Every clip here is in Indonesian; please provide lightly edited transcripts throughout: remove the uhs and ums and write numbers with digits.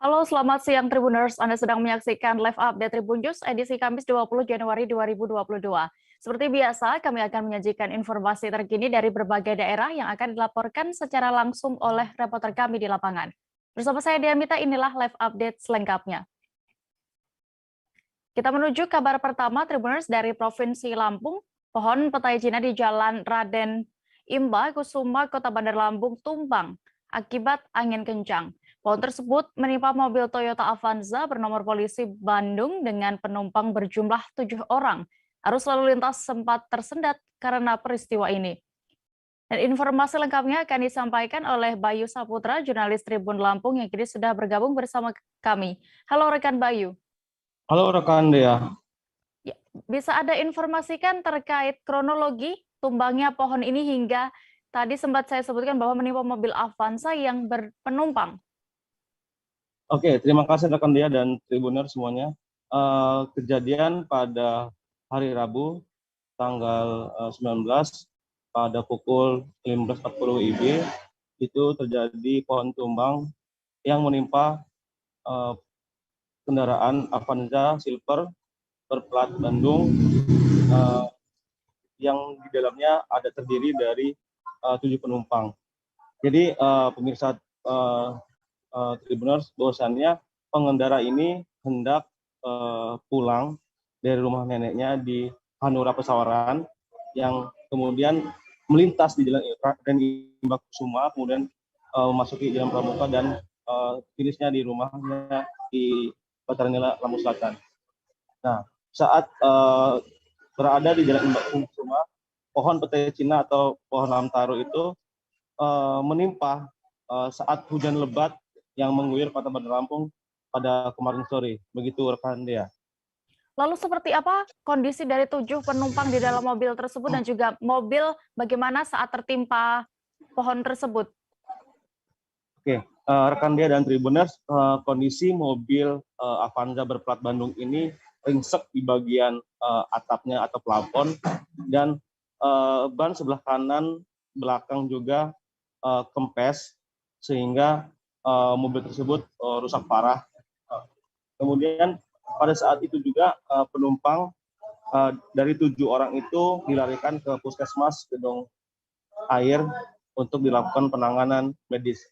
Halo, selamat siang Tribuners. Anda sedang menyaksikan live update Tribun News edisi Kamis 20 Januari 2022. Seperti biasa, kami akan menyajikan informasi terkini dari berbagai daerah yang akan dilaporkan secara langsung oleh reporter kami di lapangan. Bersama saya Diamita, inilah live update selengkapnya. Kita menuju kabar pertama Tribuners dari Provinsi Lampung. Pohon petai Cina di Jalan Raden Imba Kusuma, Kota Bandar Lampung tumbang akibat angin kencang. Pohon tersebut menimpa mobil Toyota Avanza bernomor polisi Bandung dengan penumpang berjumlah 7 orang. Arus lalu lintas sempat tersendat karena peristiwa ini. Dan informasi lengkapnya akan disampaikan oleh Bayu Saputra, jurnalis Tribun Lampung yang kini sudah bergabung bersama kami. Halo rekan Bayu. Halo rekan Dea. Ya, bisa Anda informasikan terkait kronologi tumbangnya pohon ini hingga tadi sempat saya sebutkan bahwa menimpa mobil Avanza yang berpenumpang. Oke, terima kasih rekan Dea dan Tribuner semuanya. Kejadian pada hari Rabu tanggal 19 pada pukul 15.40 WIB itu terjadi pohon tumbang yang menimpa kendaraan Avanza Silver berplat Bandung yang di dalamnya ada terdiri dari 7 penumpang. Jadi pemirsa Tribuners, bahwasannya pengendara ini hendak pulang dari rumah neneknya di Hanura Pesawaran yang kemudian melintas di jalan Raden Imba Kusuma, kemudian memasuki jalan Pramuka dan finishnya di rumahnya di Bataran Nila, Lampung Selatan. Nah, saat berada di jalan Imba Kusuma, pohon petai Cina atau pohon lamtaro itu menimpa saat hujan lebat yang mengguyur Kota Bandar Lampung pada kemarin sore. Begitu rekan Dea. Lalu seperti apa kondisi dari 7 penumpang di dalam mobil tersebut dan juga mobil bagaimana saat tertimpa pohon tersebut? Oke, rekan Dea dan Tribuners, kondisi mobil Avanza berplat Bandung ini ringsek di bagian atapnya atau plafon dan ban sebelah kanan belakang juga kempes sehingga mobil tersebut rusak parah. Kemudian pada saat itu juga penumpang dari 7 orang itu dilarikan ke puskesmas Gedong Air untuk dilakukan penanganan medis.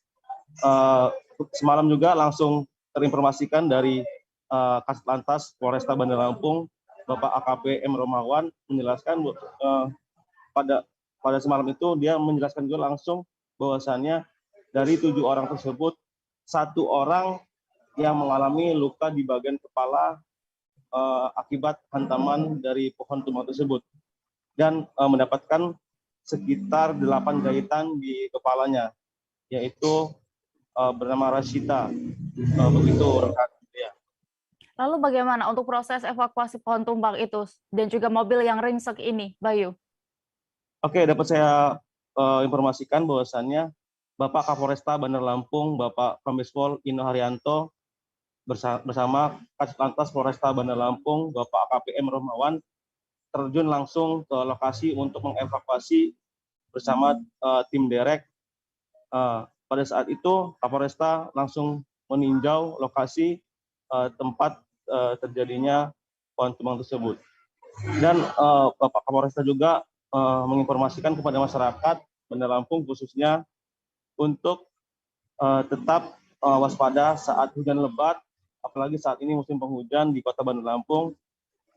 Semalam juga langsung terinformasikan dari Kasat Lantas Polresta Bandar Lampung, Bapak AKP M. Romawan menjelaskan pada semalam itu dia menjelaskan juga langsung bahwasannya dari 7 orang tersebut, 1 orang yang mengalami luka di bagian kepala akibat hantaman dari pohon tumbang tersebut dan mendapatkan sekitar 8 jahitan di kepalanya, yaitu bernama Rashida. Begitu rekan. Ya. Lalu bagaimana untuk proses evakuasi pohon tumbang itu dan juga mobil yang ringsek ini, Bayu? Oke, dapat saya informasikan bahwasannya Bapak Kapolresta Bandar Lampung, Bapak Kombespol Ino Haryanto bersama Kasat Lantas Polresta Bandar Lampung, Bapak AKPM Romawan terjun langsung ke lokasi untuk mengevakuasi bersama tim derek. Pada saat itu Kapolresta langsung meninjau lokasi tempat terjadinya pohon tumbang tersebut. Dan Bapak Kapolresta juga menginformasikan kepada masyarakat Bandar Lampung khususnya untuk tetap waspada saat hujan lebat, apalagi saat ini musim penghujan di Kota Bandar Lampung.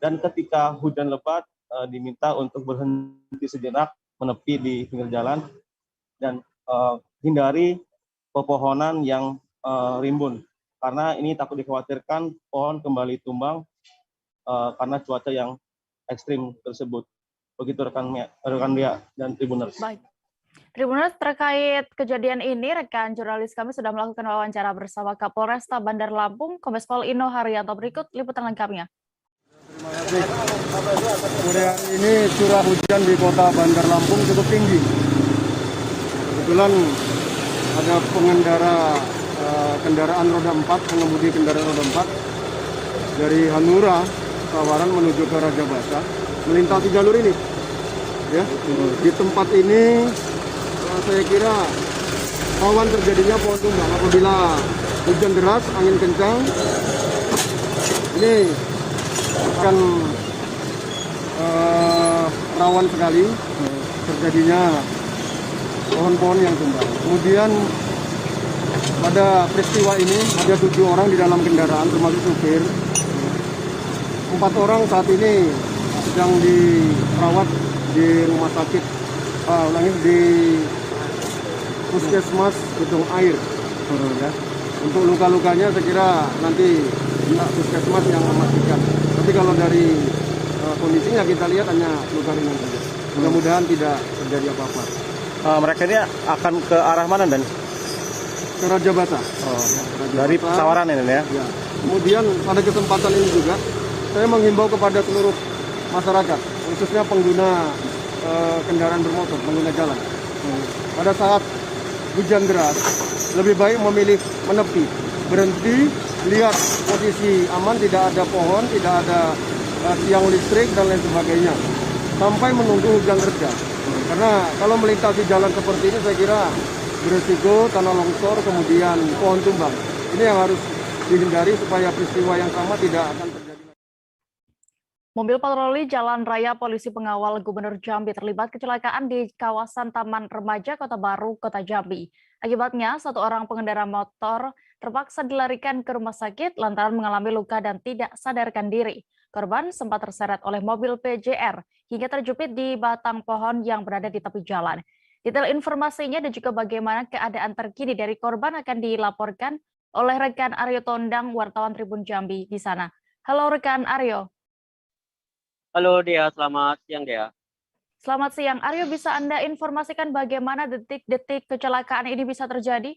Dan ketika hujan lebat diminta untuk berhenti sejenak menepi di pinggir jalan dan hindari pepohonan yang rimbun, karena ini takut dikhawatirkan pohon kembali tumbang karena cuaca yang ekstrim tersebut. Begitu rekan Dia dan Tribuners. Baik. Tribuners, terkait kejadian ini, rekan jurnalis kami sudah melakukan wawancara bersama Kapolresta Bandar Lampung, Kombespol Ino Haryanto. Berikut liputan lengkapnya. Terima kasih. Sore hari ini curah hujan di Kota Bandar Lampung cukup tinggi. Kebetulan ada pengendara kendaraan roda 4, pengemudi kendaraan roda 4 dari Hanura, Pesawaran menuju ke Raja Basa, melintasi jalur ini. Ya, di tempat ini saya kira rawan terjadinya pohon tumbang apabila hujan deras, angin kencang. Ini akan rawan sekali terjadinya pohon-pohon yang tumbang. Kemudian pada peristiwa ini ada 7 orang di dalam kendaraan termasuk supir. 4 orang saat ini sedang dirawat di rumah sakit, di Puskesmas Gedung Air. Ya. Untuk luka-lukanya saya kira nanti pihak Puskesmas yang memastikan. Tapi kalau dari kondisinya kita lihat hanya luka ringan saja. Mudah-mudahan tidak terjadi apa-apa. Mereka ini akan ke arah mana dan? Ke Raja Basa. Dari Pesawaran ini ya? Ya. Kemudian pada kesempatan ini juga saya menghimbau kepada seluruh masyarakat, khususnya pengguna kendaraan bermotor, pengguna jalan. Pada saat hujan deras, lebih baik memilih menepi, berhenti, lihat posisi aman, tidak ada pohon, tidak ada tiang listrik dan lain sebagainya, sampai menunggu hujan reda. Karena kalau melintasi jalan seperti ini saya kira beresiko tanah longsor, kemudian pohon tumbang. Ini yang harus dihindari supaya peristiwa yang sama tidak akan terjadi. Mobil patroli Jalan Raya Polisi Pengawal Gubernur Jambi terlibat kecelakaan di kawasan Taman Remaja Kota Baru, Kota Jambi. Akibatnya, 1 orang pengendara motor terpaksa dilarikan ke rumah sakit lantaran mengalami luka dan tidak sadarkan diri. Korban sempat terseret oleh mobil PJR hingga terjepit di batang pohon yang berada di tepi jalan. Detail informasinya dan juga bagaimana keadaan terkini dari korban akan dilaporkan oleh rekan Aryo Tondang, wartawan Tribun Jambi di sana. Halo rekan Aryo. Halo Dea, selamat siang Dea. Selamat siang. Aryo, bisa Anda informasikan bagaimana detik-detik kecelakaan ini bisa terjadi?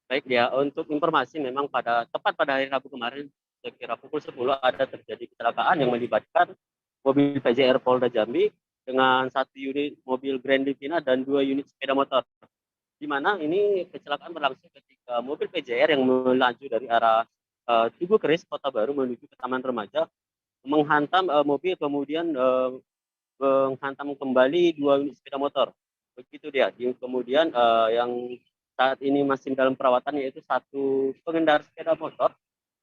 Baik Dea, untuk informasi memang tepat pada hari Rabu kemarin, sekira pukul 10 ada terjadi kecelakaan yang melibatkan mobil PJR Polda Jambi dengan 1 unit mobil Grand Livina dan 2 unit sepeda motor. Di mana ini kecelakaan berlangsung ketika mobil PJR yang melaju dari arah Tugu Keris, Kota Baru menuju ke Taman Remaja, menghantam mobil, kemudian menghantam kembali 2 unit sepeda motor. Begitu dia. Kemudian yang saat ini masih dalam perawatan yaitu 1 pengendara sepeda motor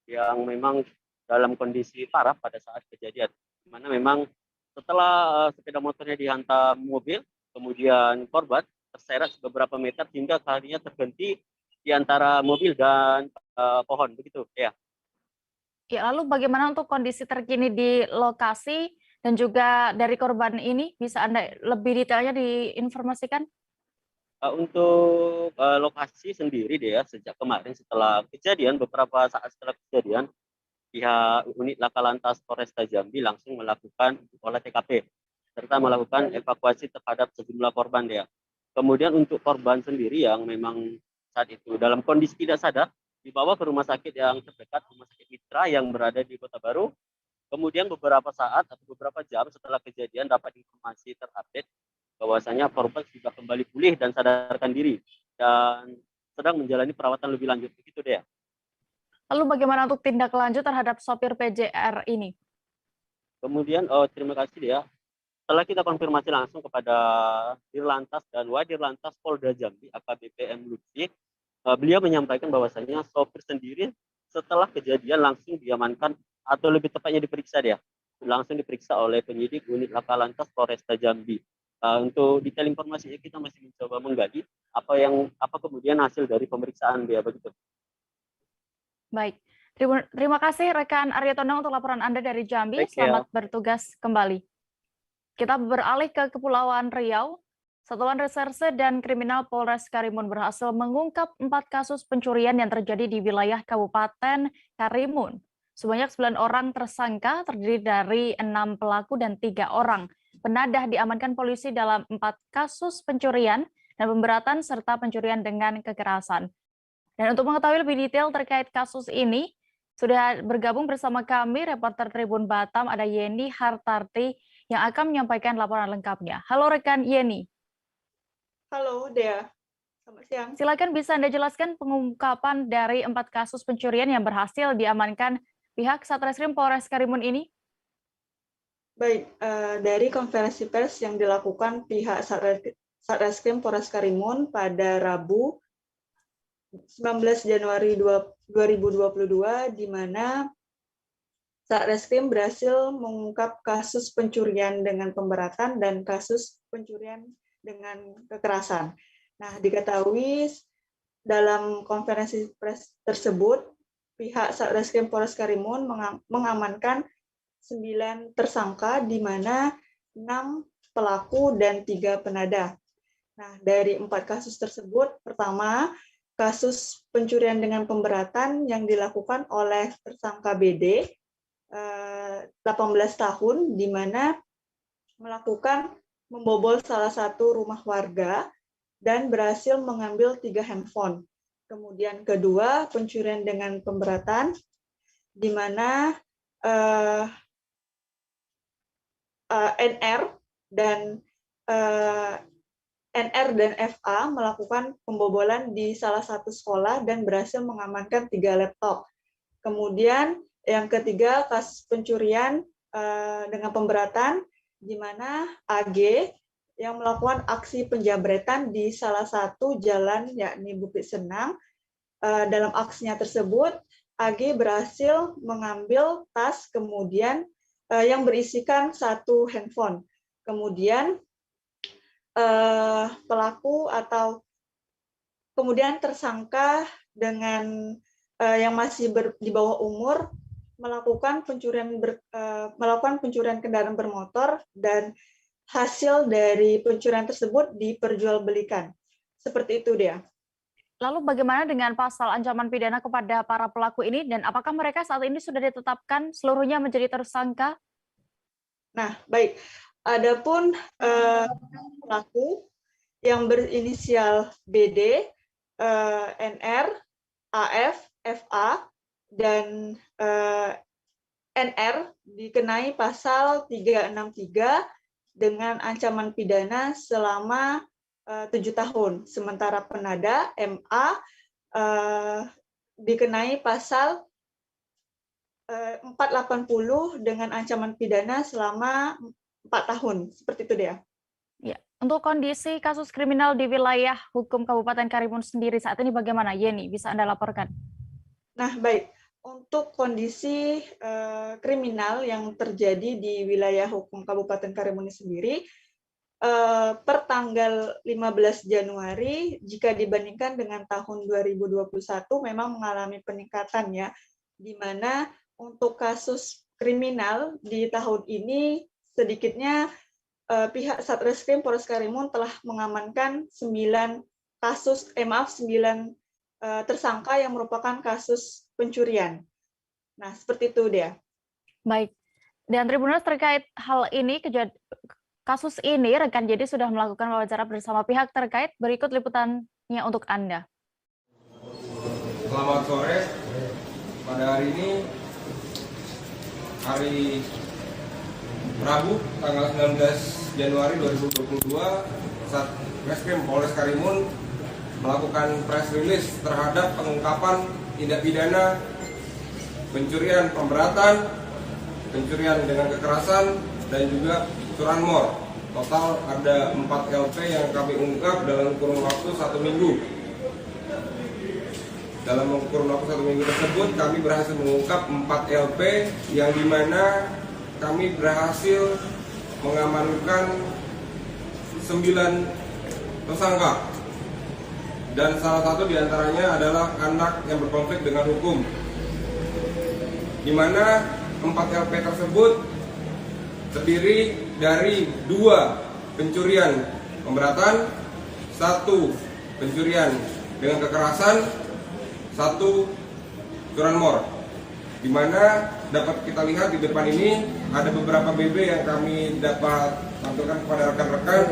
yang memang dalam kondisi parah pada saat kejadian. Di mana memang setelah sepeda motornya dihantam mobil, kemudian korban terseret beberapa meter hingga akhirnya terhenti di antara mobil dan pohon. Begitu ya. Ya, lalu bagaimana untuk kondisi terkini di lokasi dan juga dari korban ini? Bisa Anda lebih detailnya diinformasikan? Untuk lokasi sendiri Dea, sejak kemarin setelah kejadian, beberapa saat setelah kejadian, pihak unit Laka Lantas Polresta Jambi langsung melakukan olah TKP serta melakukan evakuasi terhadap sejumlah korban Dea. Kemudian untuk korban sendiri yang memang saat itu dalam kondisi tidak sadar, dibawa ke rumah sakit yang terdekat, Rumah Sakit Mitra yang berada di Kota Baru. Kemudian beberapa saat atau beberapa jam setelah kejadian dapat informasi terupdate bahwasanya korban sudah kembali pulih dan sadarkan diri dan sedang menjalani perawatan lebih lanjut. Begitu Dea. Lalu bagaimana untuk tindak lanjut terhadap sopir PJR ini? Kemudian terima kasih Dea. Setelah kita konfirmasi langsung kepada Dirlantas dan Wadirlantas Polda Jambi AKBP M. Lutfi, beliau menyampaikan bahwasannya sopir sendiri setelah kejadian langsung diamankan atau lebih tepatnya diperiksa dia. Langsung diperiksa oleh penyidik unit Laka Lantas Polresta Jambi. Untuk detail informasinya kita masih mencoba menggali apa kemudian hasil dari pemeriksaan dia begitu. Baik. Terima kasih rekan Aryo Tondang untuk laporan Anda dari Jambi. Baik, ya. Selamat bertugas kembali. Kita beralih ke Kepulauan Riau. Satuan Reserse dan Kriminal Polres Karimun berhasil mengungkap 4 kasus pencurian yang terjadi di wilayah Kabupaten Karimun. Sebanyak 9 orang tersangka terdiri dari 6 pelaku dan 3 orang penadah diamankan polisi dalam 4 kasus pencurian dan pemberatan serta pencurian dengan kekerasan. Dan untuk mengetahui lebih detail terkait kasus ini, sudah bergabung bersama kami reporter Tribun Batam ada Yeni Hartarti yang akan menyampaikan laporan lengkapnya. Halo rekan Yeni. Halo Dea, selamat siang. Silakan bisa Anda jelaskan pengungkapan dari 4 kasus pencurian yang berhasil diamankan pihak Satreskrim Polres Karimun ini? Baik, dari konferensi pers yang dilakukan pihak Satreskrim Polres Karimun pada Rabu 19 Januari 2022, di mana Satreskrim berhasil mengungkap kasus pencurian dengan pemberatan dan kasus pencurian dengan kekerasan. Nah, diketahui dalam konferensi pers tersebut, pihak Satreskrim Polres Karimun mengamankan 9 tersangka, di mana 6 pelaku dan 3 penadah. Nah, dari 4 kasus tersebut, pertama, kasus pencurian dengan pemberatan yang dilakukan oleh tersangka BD, 18 tahun, di mana melakukan membobol salah satu rumah warga dan berhasil mengambil 3 handphone. Kemudian kedua, pencurian dengan pemberatan, di mana NR dan FA melakukan pembobolan di salah satu sekolah dan berhasil mengamankan 3 laptop. Kemudian yang ketiga, kasus pencurian dengan pemberatan, di mana AG yang melakukan aksi penjabretan di salah satu jalan, yakni Bukit Senang. Dalam aksinya tersebut, AG berhasil mengambil tas, kemudian yang berisikan 1 handphone. Kemudian pelaku atau kemudian tersangka dengan yang masih di bawah umur melakukan pencurian kendaraan bermotor, dan hasil dari pencurian tersebut diperjualbelikan. Seperti itu dia. Lalu bagaimana dengan pasal ancaman pidana kepada para pelaku ini, dan apakah mereka saat ini sudah ditetapkan seluruhnya menjadi tersangka? Nah, baik. Adapun pelaku yang berinisial BD, NR, AF, FA, dan NR dikenai pasal 363 dengan ancaman pidana selama 7 tahun. Sementara penada MA dikenai pasal 480 dengan ancaman pidana selama 4 tahun. Seperti itu dia. Ya. Untuk kondisi kasus kriminal di wilayah hukum Kabupaten Karimun sendiri saat ini bagaimana, Yeni? Bisa Anda laporkan? Nah, baik. Untuk kondisi kriminal yang terjadi di wilayah hukum Kabupaten Karimun sendiri, per tanggal 15 Januari, jika dibandingkan dengan tahun 2021, memang mengalami peningkatan ya, di mana untuk kasus kriminal di tahun ini sedikitnya pihak Satreskrim Polres Karimun telah mengamankan 9 tersangka yang merupakan kasus pencurian. Nah, seperti itu dia. Baik. Dan Tribuners, terkait hal ini, kasus ini, rekan Jadi sudah melakukan wawancara bersama pihak terkait. Berikut liputannya untuk Anda. Selamat sore. Pada hari ini, hari Rabu, tanggal 19 Januari 2022, Satreskrim Polres Karimun melakukan press release terhadap pengungkapan tindak pidana pencurian pemberatan, pencurian dengan kekerasan, dan juga curanmor. Total ada 4 LP yang kami ungkap dalam kurun waktu 1 minggu. Dalam kurun waktu 1 minggu tersebut, kami berhasil mengungkap 4 LP yang dimana kami berhasil mengamankan 9 tersangka. Dan salah satu diantaranya adalah anak yang berkonflik dengan hukum, di mana 4 LP tersebut terdiri dari 2 pencurian pemberatan, 1 pencurian dengan kekerasan, 1 curanmor. Di mana dapat kita lihat di depan ini ada beberapa BB yang kami dapat tampilkan kepada rekan-rekan.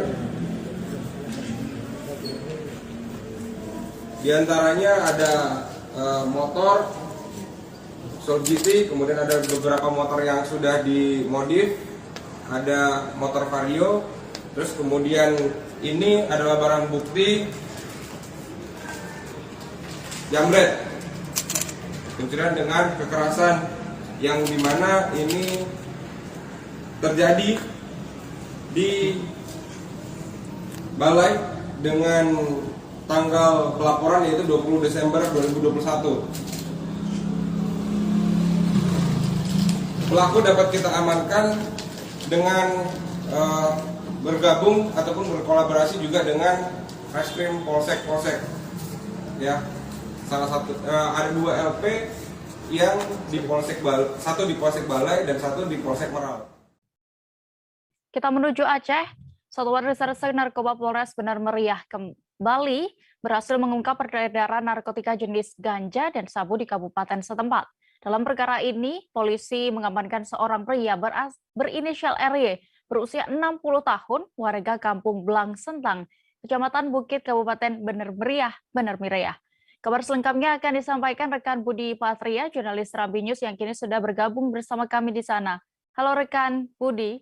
Di antaranya ada motor Soul GT, kemudian ada beberapa motor yang sudah dimodif, ada motor Vario, terus kemudian ini adalah barang bukti jambret, pencurian dengan kekerasan, yang dimana ini terjadi di balai dengan tanggal pelaporan yaitu 20 Desember 2021. Pelaku dapat kita amankan dengan bergabung ataupun berkolaborasi juga dengan Reskrim Polsek. Ya, salah satu ada 2 LP yang di Polsek satu di Polsek Balai dan satu di Polsek Meral. Kita menuju Aceh. Satuan Reserse Narkoba Polres Benar Meriah kembali berhasil mengungkap peredaran narkotika jenis ganja dan sabu di kabupaten setempat. Dalam perkara ini, polisi mengamankan seorang pria berinisial RY berusia 60 tahun, warga kampung Blang Sentang, Kecamatan Bukit, Kabupaten Benar Meriah. Kabar selengkapnya akan disampaikan rekan Budi Patria, jurnalis Serambi News yang kini sudah bergabung bersama kami di sana. Halo rekan Budi.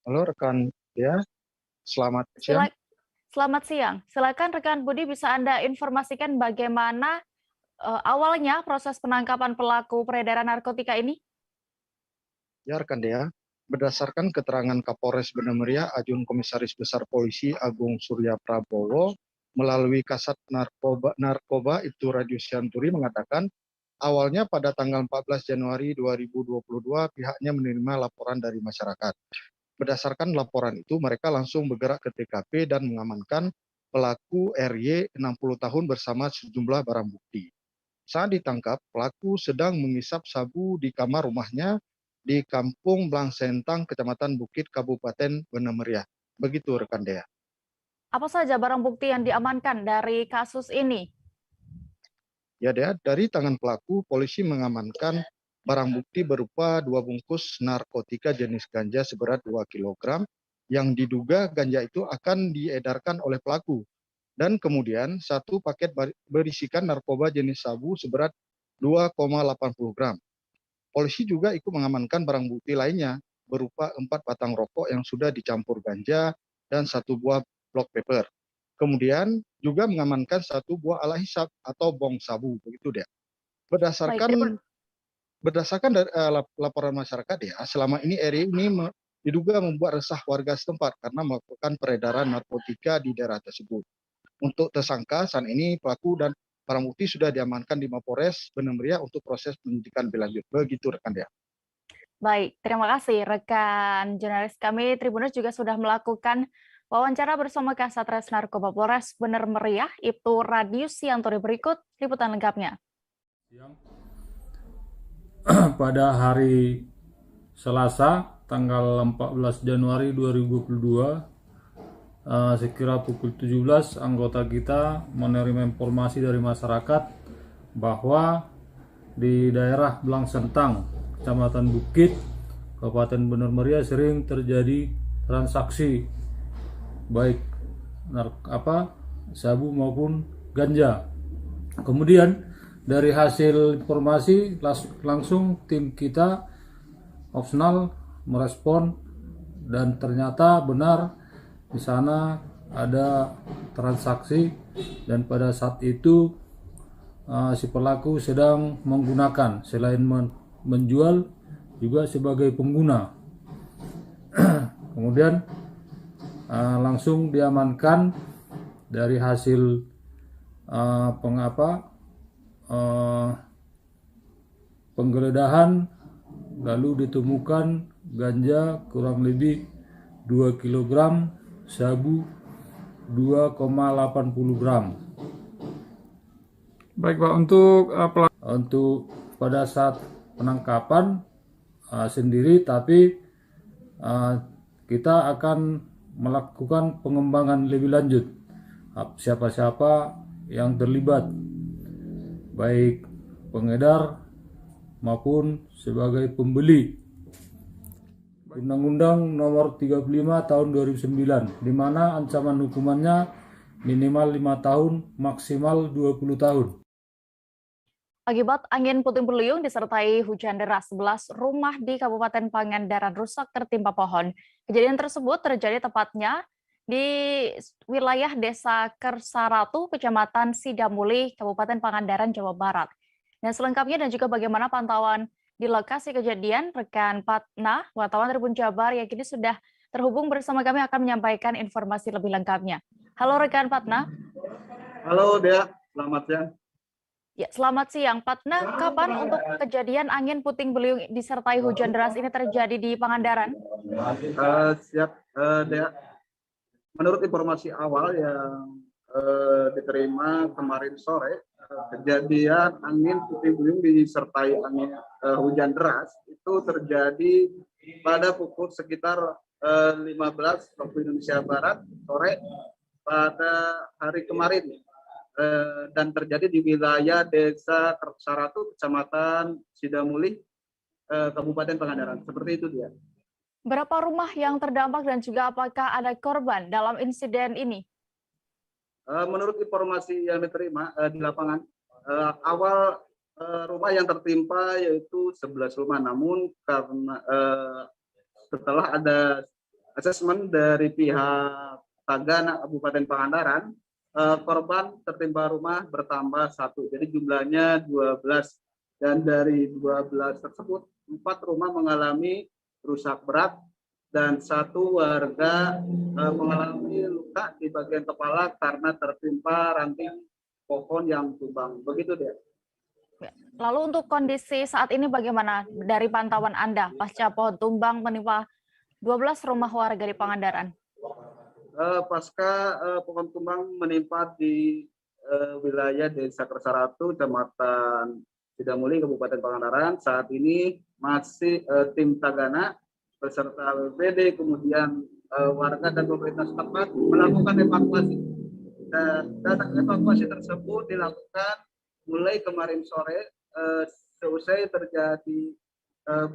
Halo rekan ya, selamat siang. Selamat siang. Silakan rekan Budi, bisa Anda informasikan bagaimana awalnya proses penangkapan pelaku peredaran narkotika ini? Ya rekan Dea, berdasarkan keterangan Kapolres Benar Meriah, Ajun Komisaris Besar Polisi Agung Surya Prabowo, melalui Kasat Narkoba Ibtu Radius Syanturi mengatakan, awalnya pada tanggal 14 Januari 2022 pihaknya menerima laporan dari masyarakat. Berdasarkan laporan itu, mereka langsung bergerak ke TKP dan mengamankan pelaku RY 60 tahun bersama sejumlah barang bukti. Saat ditangkap, pelaku sedang mengisap sabu di kamar rumahnya di Kampung Blang Sentang, Kecamatan Bukit, Kabupaten Benar Meriah. Begitu rekan Dea. Apa saja barang bukti yang diamankan dari kasus ini? Ya Dea, dari tangan pelaku, polisi mengamankan barang bukti berupa 2 bungkus narkotika jenis ganja seberat 2 kg yang diduga ganja itu akan diedarkan oleh pelaku. Dan kemudian 1 paket berisikan narkoba jenis sabu seberat 2,80 gram. Polisi juga ikut mengamankan barang bukti lainnya berupa 4 batang rokok yang sudah dicampur ganja dan 1 buah blok paper. Kemudian juga mengamankan 1 buah alat hisap atau bong sabu, begitu dia. Berdasarkan dari laporan masyarakat ya, selama ini RY ini diduga membuat resah warga setempat karena melakukan peredaran narkotika di daerah tersebut. Untuk tersangka saat ini pelaku dan barang bukti sudah diamankan di Mapolres Benar Meriah untuk proses penyidikan lebih lanjut. Begitu rekan dia. Baik, terima kasih rekan jurnalis kami Tribuners juga sudah melakukan wawancara bersama Kasat Res Narkoba Polres Benar Meriah, Ibtu Radius Syanturi. Berikut liputan lengkapnya. Pada hari Selasa, tanggal 14 Januari 2022, sekira pukul 17, anggota kita menerima informasi dari masyarakat bahwa di daerah Blang Sentang, Kecamatan Bukit, Kabupaten Benar Meriah sering terjadi transaksi baik sabu maupun ganja. Kemudian dari hasil informasi langsung tim kita opsional merespon dan ternyata benar di sana ada transaksi dan pada saat itu si pelaku sedang menggunakan selain menjual juga sebagai pengguna. Kemudian langsung diamankan dari hasil penggeledahan, lalu ditemukan ganja kurang lebih 2 kg, sabu 2,80 gram. Baik Pak, untuk pada saat penangkapan sendiri, tapi kita akan melakukan pengembangan lebih lanjut siapa-siapa yang terlibat, baik pengedar maupun sebagai pembeli. Undang-Undang Nomor 35 Tahun 2009, di mana ancaman hukumannya minimal 5 tahun, maksimal 20 tahun. Akibat angin puting beliung disertai hujan deras, 11 rumah di Kabupaten Pangandaran rusak tertimpa pohon. Kejadian tersebut terjadi tepatnya di wilayah Desa Kersaratu, Kecamatan Sidamuli, Kabupaten Pangandaran, Jawa Barat. Dan selengkapnya dan juga bagaimana pantauan di lokasi kejadian, rekan Patna, wartawan Tribun Jabar yang kini sudah terhubung bersama kami akan menyampaikan informasi lebih lengkapnya. Halo rekan Patna. Halo Dea, selamat siang. Ya, selamat siang, Patna. Kapan untuk kejadian angin puting beliung disertai hujan deras ini terjadi di Pangandaran? Siap, Dea. Menurut informasi awal yang diterima kemarin sore, kejadian angin puting beliung disertai angin hujan deras itu terjadi pada pukul sekitar 15 waktu Indonesia Barat sore pada hari kemarin. Dan terjadi di wilayah Desa Kersaratu, Kecamatan Sidamulih, Kabupaten Pangandaran. Seperti itu dia. Berapa rumah yang terdampak dan juga apakah ada korban dalam insiden ini? Menurut informasi yang diterima di lapangan, awal rumah yang tertimpa yaitu 11 rumah. Namun karena setelah ada asesmen dari pihak Tagana Kabupaten Pangandaran, korban tertimpa rumah bertambah 1, jadi jumlahnya 12. Dan dari 12 tersebut, 4 rumah mengalami rusak berat dan 1 warga mengalami luka di bagian kepala karena tertimpa ranting pohon yang tumbang. Begitu dia. Lalu untuk kondisi saat ini bagaimana dari pantauan Anda pasca pohon tumbang menimpa 12 rumah warga di Pangandaran? Pasca pohon tumbang menimpa di wilayah Desa Kersaratu, Kecamatan Sidamulih, Kabupaten Pangandaran. Saat ini masih tim Tagana beserta BPBD, kemudian warga dan pemerintah setempat melakukan evakuasi. Dan evakuasi tersebut dilakukan mulai kemarin sore seusai terjadi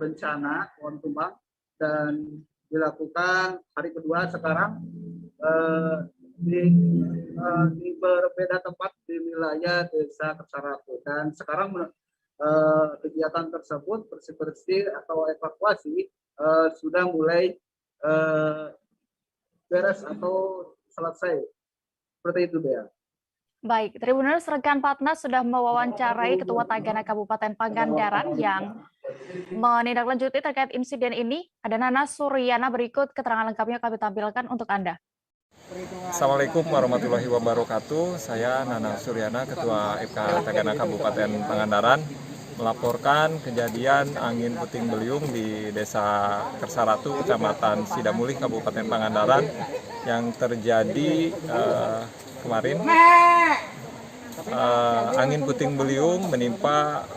bencana pohon tumbang, dan dilakukan hari kedua sekarang di berbeda tempat di wilayah Desa Kersaratu. Dan sekarang kegiatan tersebut bersih-bersih atau evakuasi sudah mulai beres atau selesai. Seperti itu, Dea. Baik, Tribuners, rekan Patna sudah mewawancarai Ketua Tagana Kabupaten Pangandaran yang menindaklanjuti terkait insiden ini. Ada Nana Suryana, berikut keterangan lengkapnya kami tampilkan untuk Anda. Assalamualaikum warahmatullahi wabarakatuh. Saya Nana Suryana, Ketua FK Tagana Kabupaten Pangandaran, melaporkan kejadian angin puting beliung di Desa Kersaratu, Kecamatan Sidamulih, Kabupaten Pangandaran yang terjadi kemarin. Angin puting beliung menimpa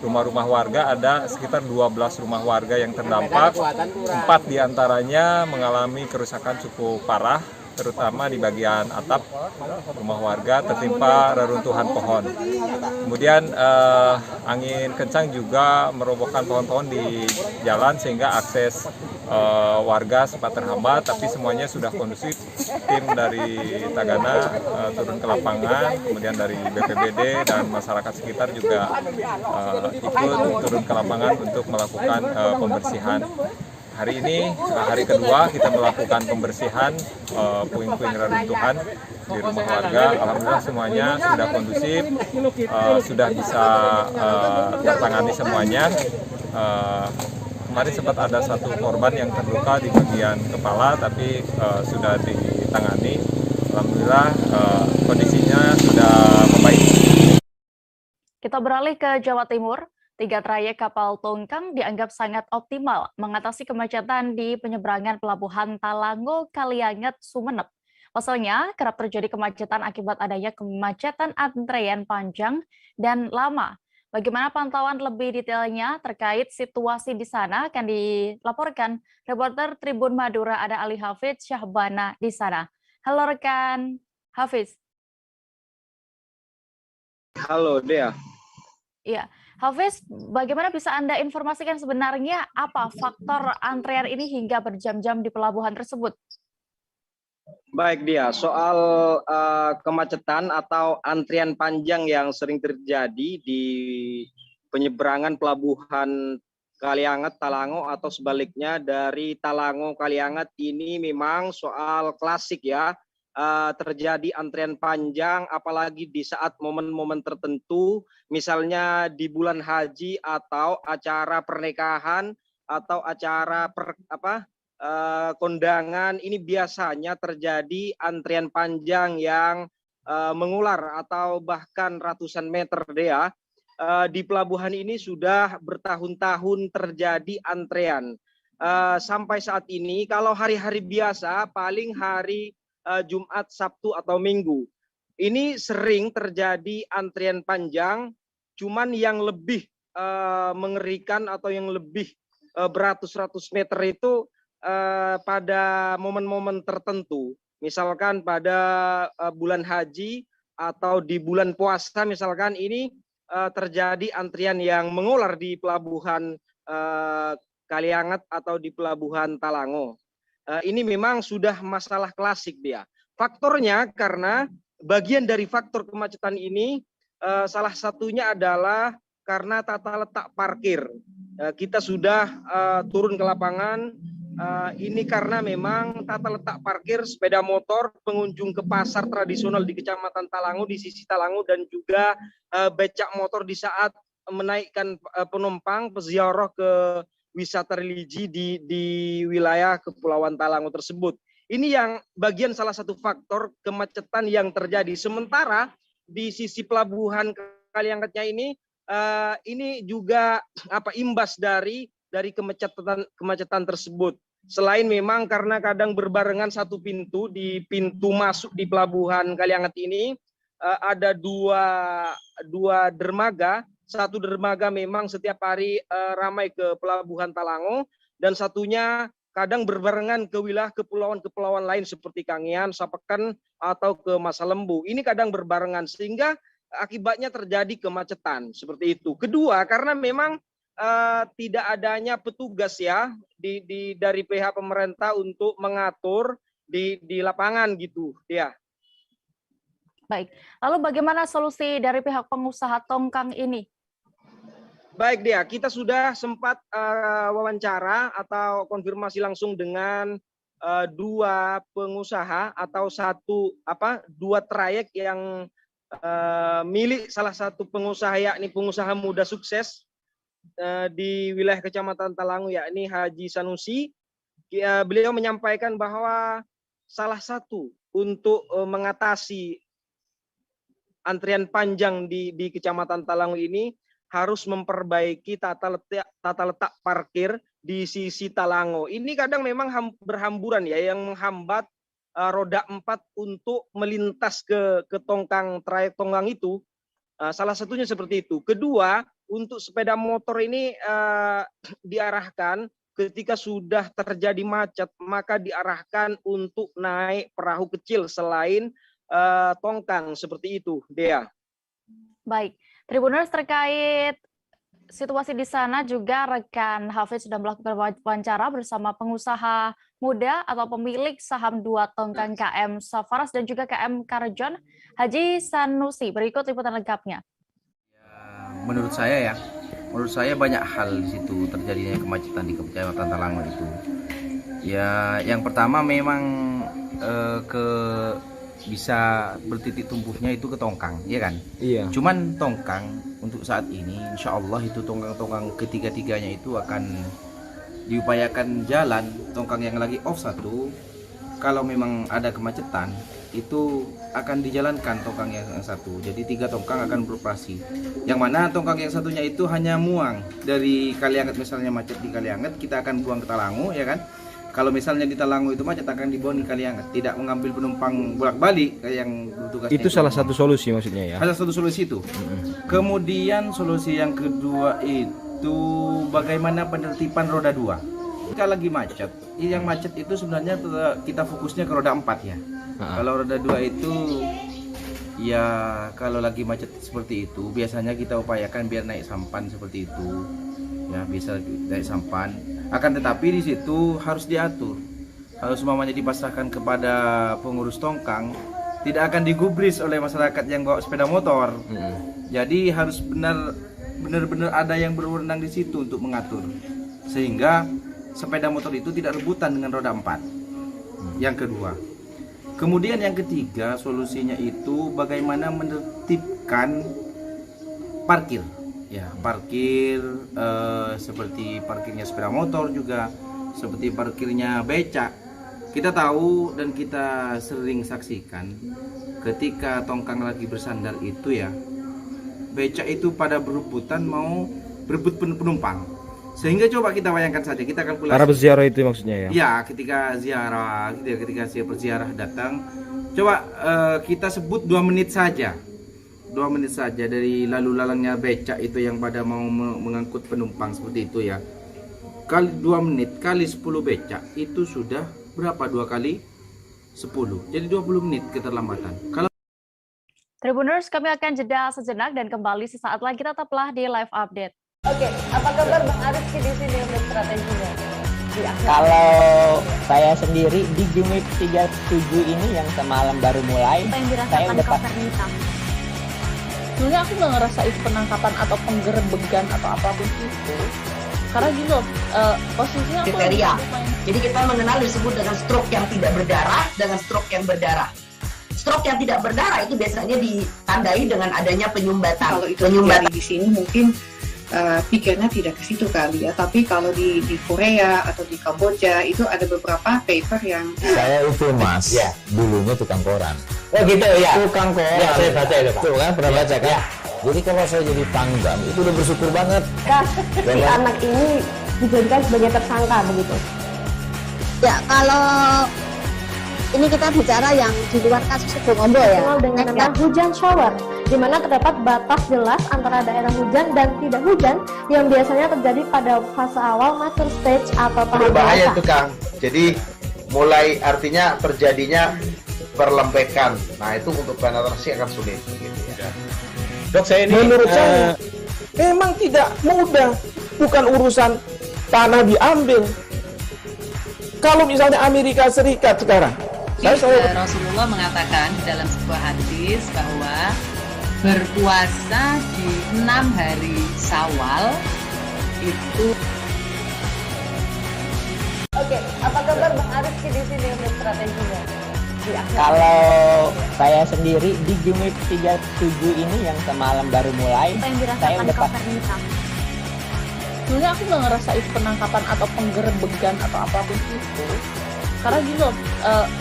rumah-rumah warga, ada sekitar 12 rumah warga yang terdampak. 4 diantaranya mengalami kerusakan cukup parah, terutama di bagian atap rumah warga tertimpa reruntuhan pohon. Kemudian angin kencang juga merobohkan pohon-pohon di jalan sehingga akses warga sempat terhambat, tapi semuanya sudah kondusif. Tim dari Tagana turun ke lapangan, kemudian dari BPBD dan masyarakat sekitar juga ikut turun ke lapangan untuk melakukan pembersihan. Hari ini, hari kedua kita melakukan pembersihan puing-puing reruntuhan di rumah warga. Alhamdulillah semuanya sudah kondusif, sudah bisa tertangani semuanya. Kemarin sempat ada 1 korban yang terluka di bagian kepala, tapi sudah ditangani. Alhamdulillah kondisinya sudah membaik. Kita beralih ke Jawa Timur. 3 trayek kapal tongkang dianggap sangat optimal mengatasi kemacetan di penyeberangan pelabuhan Talango, Kalianget, Sumeneb. Pasalnya, kerap terjadi kemacetan akibat adanya kemacetan antrean panjang dan lama. Bagaimana pantauan lebih detailnya terkait situasi di sana akan dilaporkan reporter Tribun Madura, ada Ali Hafiz Syahbana di sana. Halo rekan Hafiz. Halo Dea. Iya, Hafiz, bagaimana bisa Anda informasikan sebenarnya apa faktor antrean ini hingga berjam-jam di pelabuhan tersebut? Baik Dia, soal kemacetan atau antrian panjang yang sering terjadi di penyeberangan pelabuhan Kalianget, Talango atau sebaliknya dari Talango, Kalianget ini memang soal klasik ya. Terjadi antrian panjang apalagi di saat momen-momen tertentu, misalnya di bulan haji atau acara pernikahan atau acara kondangan, ini biasanya terjadi antrian panjang yang mengular atau bahkan ratusan meter Dea. Di pelabuhan ini sudah bertahun-tahun terjadi antrean. Sampai saat ini kalau hari-hari biasa paling hari Jumat, Sabtu atau Minggu. Ini sering terjadi antrian panjang, cuman yang lebih mengerikan atau yang lebih beratus-ratus meter itu pada momen-momen tertentu. Misalkan pada bulan haji atau di bulan puasa misalkan ini terjadi antrian yang mengular di pelabuhan Kalianget atau di pelabuhan Talango. Ini memang sudah masalah klasik dia. Faktornya karena bagian dari faktor kemacetan ini salah satunya adalah karena tata letak parkir. Kita sudah turun ke lapangan. Ini karena memang tata letak parkir sepeda motor pengunjung ke pasar tradisional di Kecamatan Talango, di sisi Talango, dan juga becak motor di saat menaikkan penumpang peziarah ke wisata religi di wilayah Kepulauan Talango tersebut. Ini yang bagian salah satu faktor kemacetan yang terjadi. Sementara di sisi pelabuhan Kaliangetnya ini juga imbas dari kemacetan tersebut. Selain memang karena kadang berbarengan satu pintu, di pintu masuk di pelabuhan Kalianget ini ada dua dermaga. Satu dermaga memang setiap hari ramai ke pelabuhan Talango, dan satunya kadang berbarengan ke wilayah kepulauan-kepulauan lain seperti Kangean, Sapeken, atau ke Masa Lembu. Ini kadang berbarengan sehingga akibatnya terjadi kemacetan seperti itu. Kedua, karena memang tidak adanya petugas ya dari pihak pemerintah untuk mengatur di lapangan gitu ya. Baik, lalu bagaimana solusi dari pihak pengusaha tongkang ini? Baik dia, kita sudah sempat wawancara atau konfirmasi langsung dengan dua pengusaha atau dua trayek yang milik salah satu pengusaha, yakni pengusaha muda sukses di wilayah Kecamatan Talango, yakni Haji Sanusi. Beliau menyampaikan bahwa salah satu untuk mengatasi antrian panjang di Kecamatan Talango ini harus memperbaiki tata letak parkir di sisi Talango. Ini kadang memang berhamburan ya, yang menghambat roda 4 untuk melintas ke tongkang, trayek tongkang itu. Salah satunya seperti itu. Kedua, untuk sepeda motor ini diarahkan ketika sudah terjadi macet, maka diarahkan untuk naik perahu kecil selain tongkang seperti itu, Dea. Baik, Tribuners, terkait situasi di sana juga rekan Hafiz sudah melakukan wawancara bersama pengusaha muda atau pemilik saham 2 tongkang KM Safaras dan juga KM Karjon, Haji Sanusi. Berikut liputan lengkapnya. Menurut saya banyak hal di situ terjadinya kemacetan di Kecamatan Talango itu. Ya, yang pertama memang bisa bertitik tumbuhnya itu ke tongkang, ya kan? Iya. Cuman tongkang untuk saat ini, insya Allah itu tongkang-tongkang ketiga-tiganya itu akan diupayakan jalan. Tongkang yang lagi off satu, kalau memang ada kemacetan, itu akan dijalankan tongkang yang satu. Jadi 3 tongkang akan beroperasi. Yang mana tongkang yang satunya itu hanya muang dari Kalianget, misalnya macet di Kalianget, kita akan buang ke Talango, ya kan? Kalau misalnya di Talango itu macet akan dibawa di Kalianget, tidak mengambil penumpang bolak-balik kayak yang bertugas. Itu salah satu solusi maksudnya ya. Salah satu solusi itu. Kemudian solusi yang kedua itu bagaimana penertiban roda 2. Jika lagi macet, yang macet itu sebenarnya kita fokusnya ke roda 4 ya. Kalau roda 2 itu ya kalau lagi macet seperti itu biasanya kita upayakan biar naik sampan seperti itu. Ya, bisa naik sampan. Akan tetapi di situ harus diatur. Kalau semuanya dipasrahkan kepada pengurus tongkang, tidak akan digubris oleh masyarakat yang bawa sepeda motor. Jadi harus benar-benar ada yang berwenang di situ untuk mengatur. Sehingga sepeda motor itu tidak rebutan dengan roda 4. Yang kedua. Kemudian yang ketiga, solusinya itu bagaimana menertibkan parkir. Ya, parkir seperti parkirnya sepeda motor juga, seperti parkirnya becak. Kita tahu dan kita sering saksikan ketika tongkang lagi bersandar itu ya, becak itu pada berebutan mau berebut penumpang. Sehingga coba kita bayangkan saja, kita kalkulasi. Para berziarah itu maksudnya ya? Ya, ketika ziarah, gitu ya, ketika siapa ziarah datang, coba kita sebut 2 menit saja. 2 menit saja dari lalu lalangnya becak itu yang pada mau mengangkut penumpang seperti itu ya. Kali 2 menit kali 10 becak itu sudah berapa? 2 kali 10. Jadi 20 menit keterlambatan. Kalau Tribuners, kami akan jeda sejenak dan kembali sesaat lagi, tetaplah di live update. Oke, apa kabar Bang Ariski di sini untuk strateginya? Kalau saya sendiri di Jumip 37 ini yang semalam baru mulai, saya udah sebenarnya aku nggak ngerasa itu penangkapan atau penggerebegan atau apapun itu, karena gini loh, posisinya aku kriteria. Jadi kita mengenal disebut dengan stroke yang tidak berdarah dengan stroke yang berdarah. Stroke yang tidak berdarah itu biasanya ditandai dengan adanya penyumbatan. Kalau itu penyumbatan di sini mungkin pikirnya tidak ke situ kali ya, tapi kalau di Korea atau di Kamboja itu ada beberapa paper yang saya itu mas, ya, dulunya tukang koran. Oh gitu ya, tukang koran. Ya, saya baca itu Pak. Tuh kan pernah baca kan? Ya. Jadi kalau saya jadi pangdam itu udah bersyukur banget. Si anak ini dijadikan sebagai tersangka begitu. Ya, kalau ini kita bicara yang di luar kasus Sebongombo ya. Dengan nama hujan shower, di mana terdapat batas jelas antara daerah hujan dan tidak hujan yang biasanya terjadi pada fase awal mature stage atau tahap berbahaya dewasa. itu Kang. Jadi mulai artinya terjadinya perlembekan. Nah itu untuk penetrasi akan sulit. Gitu ya. Dok, saya ini menurut saya memang tidak mudah, bukan urusan tanah diambil. Kalau misalnya Amerika Serikat sekarang, Rasulullah mengatakan di dalam sebuah hadis bahwa berpuasa di 6 hari Syawal itu. Oke, apa kabar Bang Ariski di sini untuk strateginya? Kalau saya sendiri di Jumip 37 ini yang semalam baru mulai, saya udah sebenarnya aku nggak ngerasa itu penangkapan atau penggerebegan atau apapun itu, karena gini loh,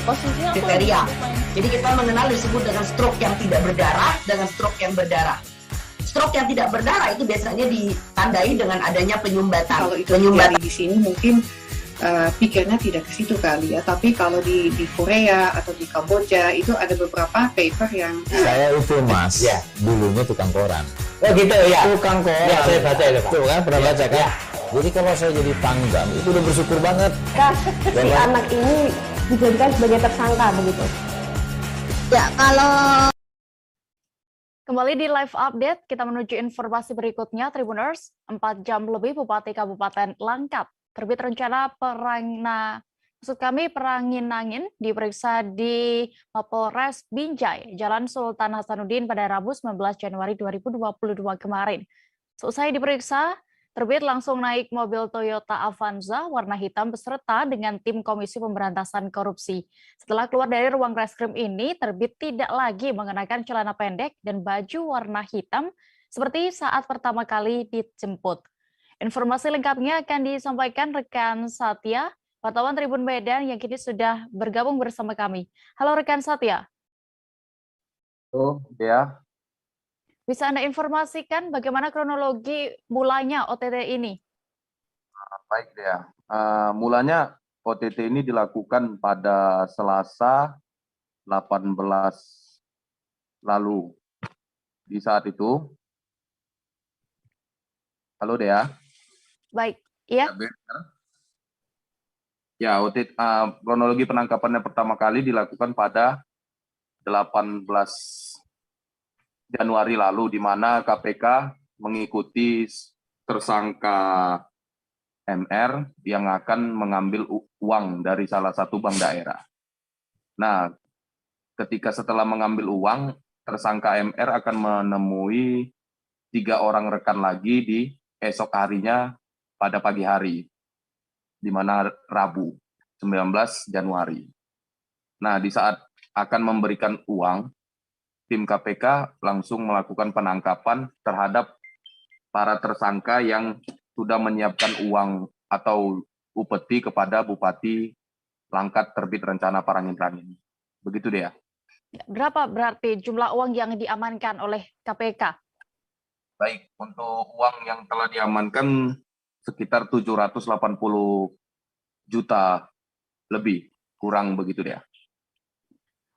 posisinya kriteria. Jadi kita mengenal disebut dengan stroke yang tidak berdarah dengan stroke yang berdarah. Stroke yang tidak berdarah itu biasanya ditandai dengan adanya penyumbatan. Kalau itu penyumbatan di sini mungkin pikirnya tidak ke situ kali ya, tapi kalau di Korea atau di Kamboja itu ada beberapa paper yang saya itu mas, ya, dulunya tukang koran. Oh gitu ya, tukang koran. Ya, saya baca itu Pak. Tuh kan pernah baca kan? Ya. Jadi kalau saya jadi pangdam itu udah bersyukur banget. Si anak ini dijadikan sebagai tersangka begitu. Ya, kalau Kembali di live update, kita menuju informasi berikutnya, Tribuners. 4 jam lebih Bupati Kabupaten Langkat terbit rencana Peranginangin diperiksa di Mapolres Binjai, Jalan Sultan Hasanuddin pada Rabu 19 Januari 2022 kemarin. Seusai diperiksa, terbit langsung naik mobil Toyota Avanza warna hitam beserta dengan tim Komisi Pemberantasan Korupsi. Setelah keluar dari ruang reskrim ini, terbit tidak lagi mengenakan celana pendek dan baju warna hitam seperti saat pertama kali dijemput. Informasi lengkapnya akan disampaikan rekan Satya, wartawan Tribun Medan yang kini sudah bergabung bersama kami. Halo rekan Satya. Halo, ya. Bisa Anda informasikan bagaimana kronologi mulanya OTT ini? Baik ya, mulanya OTT ini dilakukan pada Selasa 18 lalu. Di saat itu, halo Dea. Baik, iya. Ya, kronologi penangkapannya pertama kali dilakukan pada 18 Januari lalu, di mana KPK mengikuti tersangka MR yang akan mengambil uang dari salah satu bank daerah. Nah, setelah mengambil uang, tersangka MR akan menemui 3 orang rekan lagi di esok harinya pada pagi hari, di mana Rabu 19 Januari. Nah, di saat akan memberikan uang, tim KPK langsung melakukan penangkapan terhadap para tersangka yang sudah menyiapkan uang atau upeti kepada Bupati Langkat terbit rencana Peranginangin. Begitu dia. Berapa berarti jumlah uang yang diamankan oleh KPK? Baik, untuk uang yang telah diamankan sekitar 780 juta lebih, kurang begitu ya.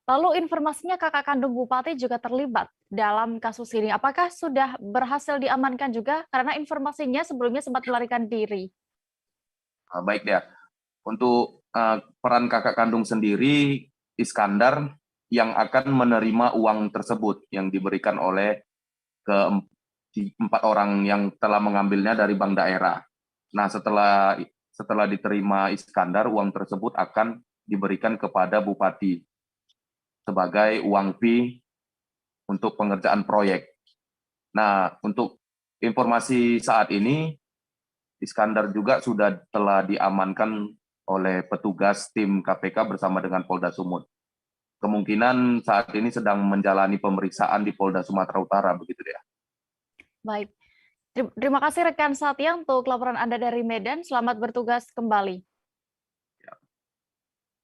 Lalu informasinya kakak kandung Bupati juga terlibat dalam kasus ini. Apakah sudah berhasil diamankan juga? Karena informasinya sebelumnya sempat melarikan diri. Baik ya, untuk peran kakak kandung sendiri, Iskandar yang akan menerima uang tersebut yang diberikan oleh empat orang yang telah mengambilnya dari bank daerah. Nah, setelah diterima Iskandar, uang tersebut akan diberikan kepada Bupati sebagai uang fee untuk pengerjaan proyek. Nah, untuk informasi saat ini, Iskandar juga telah diamankan oleh petugas tim KPK bersama dengan Polda Sumut. Kemungkinan saat ini sedang menjalani pemeriksaan di Polda Sumatera Utara, begitu ya. Baik, terima kasih rekan Satya untuk laporan Anda dari Medan. Selamat bertugas kembali.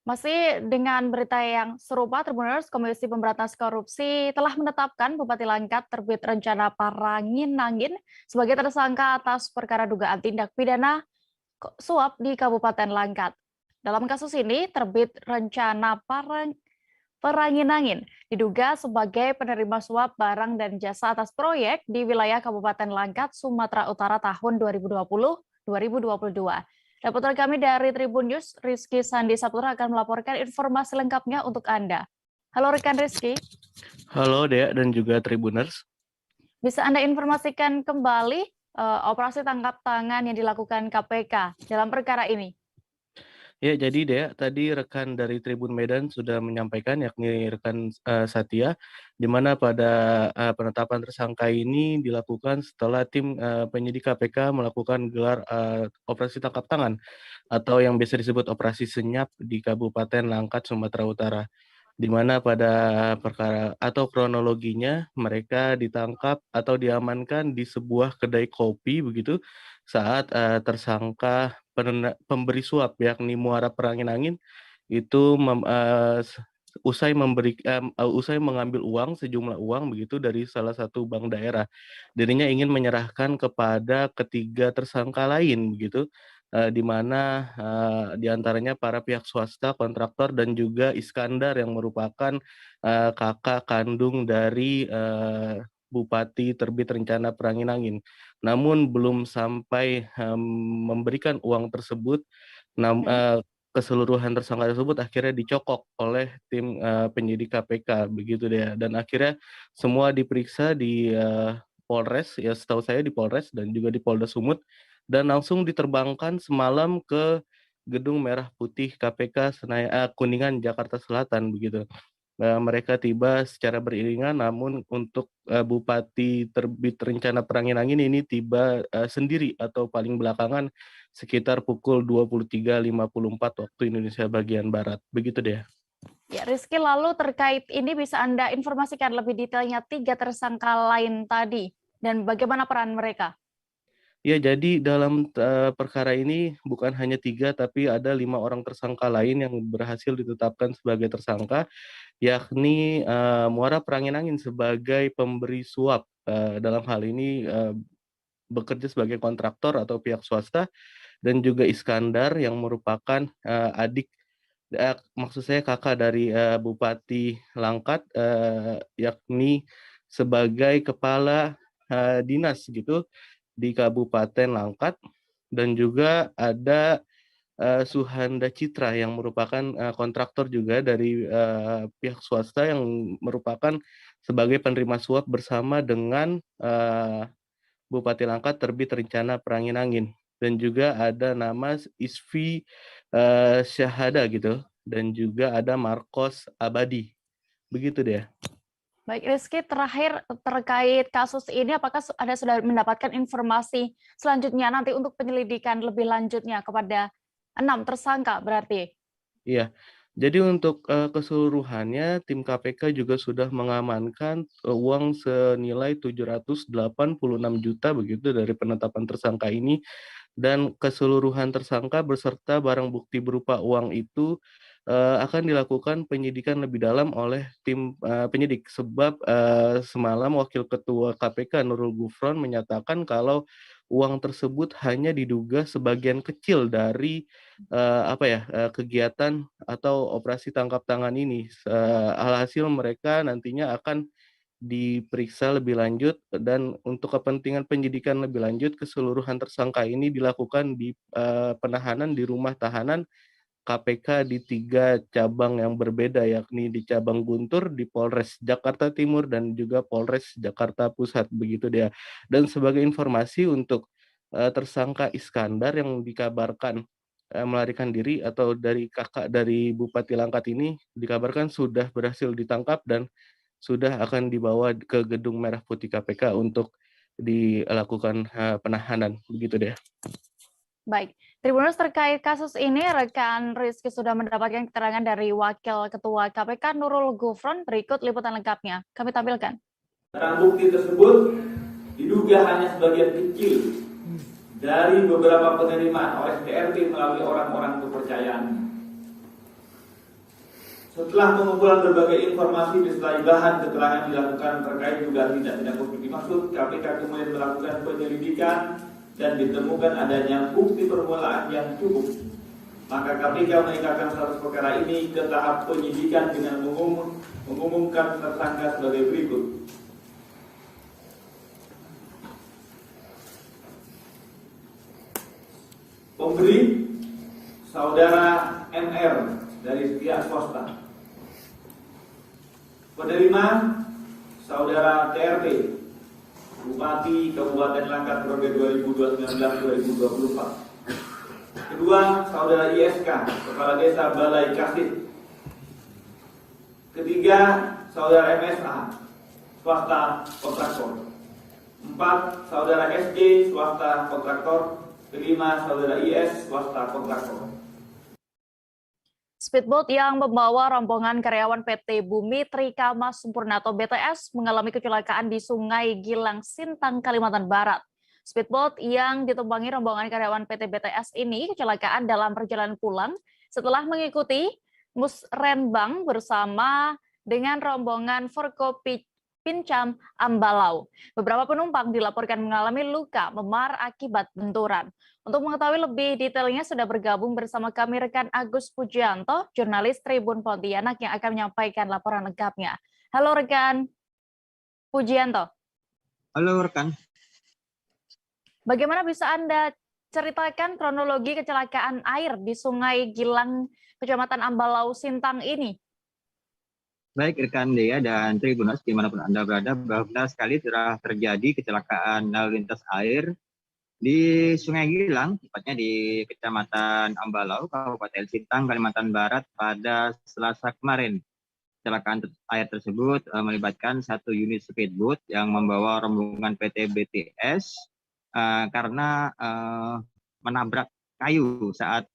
Masih dengan berita yang serupa, Tribuners, Komisi Pemberantasan Korupsi telah menetapkan Bupati Langkat terbit rencana Paranginangin sebagai tersangka atas perkara dugaan tindak pidana suap di Kabupaten Langkat. Dalam kasus ini, terbit rencana Paranginangin diduga sebagai penerima suap barang dan jasa atas proyek di wilayah Kabupaten Langkat, Sumatera Utara tahun 2020-2022. Reporter kami dari Tribun News, Rizky Sandi Saputra akan melaporkan informasi lengkapnya untuk Anda. Halo rekan Rizky. Halo Dea dan juga Tribuners. Bisa Anda informasikan kembali operasi tangkap tangan yang dilakukan KPK dalam perkara ini? Ya, jadi Dea, tadi rekan dari Tribun Medan sudah menyampaikan, yakni rekan Satya, di mana pada penetapan tersangka ini dilakukan setelah tim penyidik KPK melakukan gelar operasi tangkap tangan atau yang biasa disebut operasi senyap di Kabupaten Langkat, Sumatera Utara. Di mana pada perkara atau kronologinya mereka ditangkap atau diamankan di sebuah kedai kopi begitu saat tersangka pemberi suap yakni Muara Paranginangin itu usai mengambil uang sejumlah uang begitu dari salah satu bank daerah. Dirinya ingin menyerahkan kepada ketiga tersangka lain begitu. Di mana diantaranya para pihak swasta, kontraktor, dan juga Iskandar yang merupakan kakak kandung dari Bupati terbit rencana Paranginangin. Namun belum sampai memberikan uang tersebut, keseluruhan tersangka tersebut akhirnya dicokok oleh tim penyidik KPK, begitu deh. Dan akhirnya semua diperiksa di Polres, ya setahu saya di Polres dan juga di Polda Sumut, dan langsung diterbangkan semalam ke Gedung Merah Putih KPK Kuningan, Jakarta Selatan begitu. Mereka tiba secara beriringan, namun untuk Bupati terbit rencana Paranginangin ini tiba sendiri atau paling belakangan sekitar pukul 23.54 waktu Indonesia bagian Barat. Begitu deh. Ya, Rizky, lalu terkait ini bisa Anda informasikan lebih detailnya 3 tersangka lain tadi dan bagaimana peran mereka? Ya, jadi dalam perkara ini bukan hanya 3, tapi ada 5 orang tersangka lain yang berhasil ditetapkan sebagai tersangka, yakni Muara Paranginangin sebagai pemberi suap, dalam hal ini bekerja sebagai kontraktor atau pihak swasta, dan juga Iskandar yang merupakan maksud saya kakak dari Bupati Langkat, yakni sebagai kepala dinas gitu di Kabupaten Langkat, dan juga ada Suhanda Citra yang merupakan kontraktor juga dari pihak swasta yang merupakan sebagai penerima suap bersama dengan Bupati Langkat terbit rencana Paranginangin, dan juga ada nama Isfi Syahada gitu, dan juga ada Marcos Abadi, begitu deh. Baik, Rizky, terakhir terkait kasus ini, apakah Anda sudah mendapatkan informasi selanjutnya nanti untuk penyelidikan lebih lanjutnya kepada 6 tersangka berarti? Iya, jadi untuk keseluruhannya tim KPK juga sudah mengamankan uang senilai 786 juta begitu dari penetapan tersangka ini, dan keseluruhan tersangka beserta barang bukti berupa uang itu akan dilakukan penyidikan lebih dalam oleh tim penyidik. Sebab semalam Wakil Ketua KPK Nurul Gufron menyatakan kalau uang tersebut hanya diduga sebagian kecil dari kegiatan atau operasi tangkap tangan ini. Alhasil mereka nantinya akan diperiksa lebih lanjut, dan untuk kepentingan penyidikan lebih lanjut keseluruhan tersangka ini dilakukan di penahanan di rumah tahanan KPK di 3 cabang yang berbeda, yakni di cabang Guntur, di Polres Jakarta Timur, dan juga Polres Jakarta Pusat, begitu dia. Dan sebagai informasi untuk tersangka Iskandar yang dikabarkan melarikan diri atau dari kakak dari Bupati Langkat ini dikabarkan sudah berhasil ditangkap dan sudah akan dibawa ke Gedung Merah Putih KPK untuk dilakukan penahanan, begitu deh. Baik, Tribuners, terkait kasus ini, rekan Rizky sudah mendapatkan keterangan dari Wakil Ketua KPK Nurul Gufron. Berikut liputan lengkapnya. Kami tampilkan. Barang bukti tersebut diduga hanya sebagian kecil dari beberapa penerimaan oleh TRT melalui orang-orang kepercayaan. Setelah pengumpulan berbagai informasi disertai bahan keterangan dilakukan terkait dugaan tindak pidana dimaksud, KPK kemudian melakukan penyelidikan dan ditemukan adanya bukti permulaan yang cukup. Maka KPK meningkatkan status perkara ini ke tahap penyidikan dengan mengumumkan tersangka sebagai berikut. Pemberi Saudara MR dari pihak swasta. Penerima Saudara TRT Bupati Kabupaten Langkat periode 2019-2024. Kedua, Saudara ISK, Kepala Desa Balai Kasih. Ketiga, Saudara MSA, swasta kontraktor. 4, Saudara SJ, swasta kontraktor. Kelima, Saudara IS, swasta kontraktor. Speedboat yang membawa rombongan karyawan PT Bumi Trikama Sempurna atau BTS mengalami kecelakaan di Sungai Gilang, Sintang, Kalimantan Barat. Speedboat yang ditumpangi rombongan karyawan PT BTS ini kecelakaan dalam perjalanan pulang setelah mengikuti musrenbang bersama dengan rombongan Forkopincam Ambalau. Beberapa penumpang dilaporkan mengalami luka memar akibat benturan. Untuk mengetahui lebih detailnya sudah bergabung bersama kami rekan Agus Pujianto, jurnalis Tribun Pontianak yang akan menyampaikan laporan lengkapnya. Halo rekan Pujianto. Halo rekan. Bagaimana bisa Anda ceritakan kronologi kecelakaan air di Sungai Gilang, Kecamatan Ambalau, Sintang ini? Baik rekan Dea dan Tribuners dimanapun Anda berada, benar sekali telah terjadi kecelakaan lalu lintas air di Sungai Gilang, tepatnya di Kecamatan Ambalau, Kabupaten Sintang, Kalimantan Barat pada Selasa kemarin. Kecelakaan air tersebut melibatkan satu unit speedboat yang membawa rombongan PT BTS karena menabrak kayu saat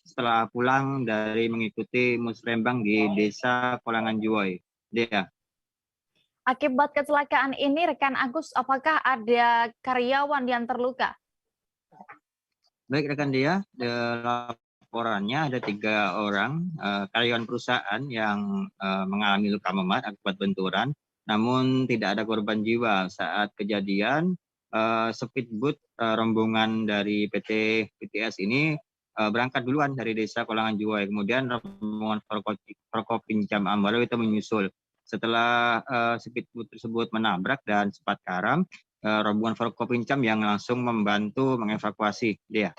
setelah pulang dari mengikuti musrembang di Desa Kolangan Juwoi. Dea. Akibat kecelakaan ini, rekan Agus, apakah ada karyawan yang terluka? Baik rekan Dea, laporannya ada 3 orang karyawan perusahaan yang mengalami luka memar akibat benturan, namun tidak ada korban jiwa. Saat kejadian, speedboat rombongan dari PT BTS ini berangkat duluan dari Desa Kolangan Juwoi, kemudian rombongan Forkopincam Ambalau itu menyusul. Setelah speedboat tersebut menabrak dan sempat karam, rombongan Forkopincam yang langsung membantu mengevakuasi dia.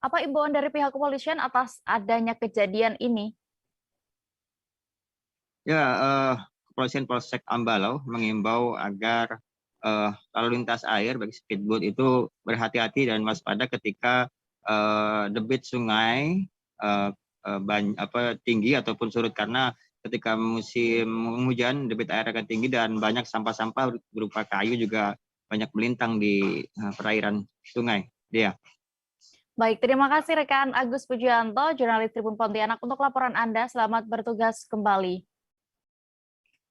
Apa imbauan dari pihak kepolisian atas adanya kejadian ini? Ya, kepolisian Polsek Ambalau mengimbau agar lalu lintas air bagi speedboat itu berhati-hati dan waspada ketika debit sungai tinggi ataupun surut, karena ketika musim hujan debit air akan tinggi dan banyak sampah-sampah berupa kayu juga banyak melintang di perairan sungai. Dia. Baik, terima kasih rekan Agus Pujianto, jurnalis Tribun Pontianak untuk laporan Anda. Selamat bertugas kembali.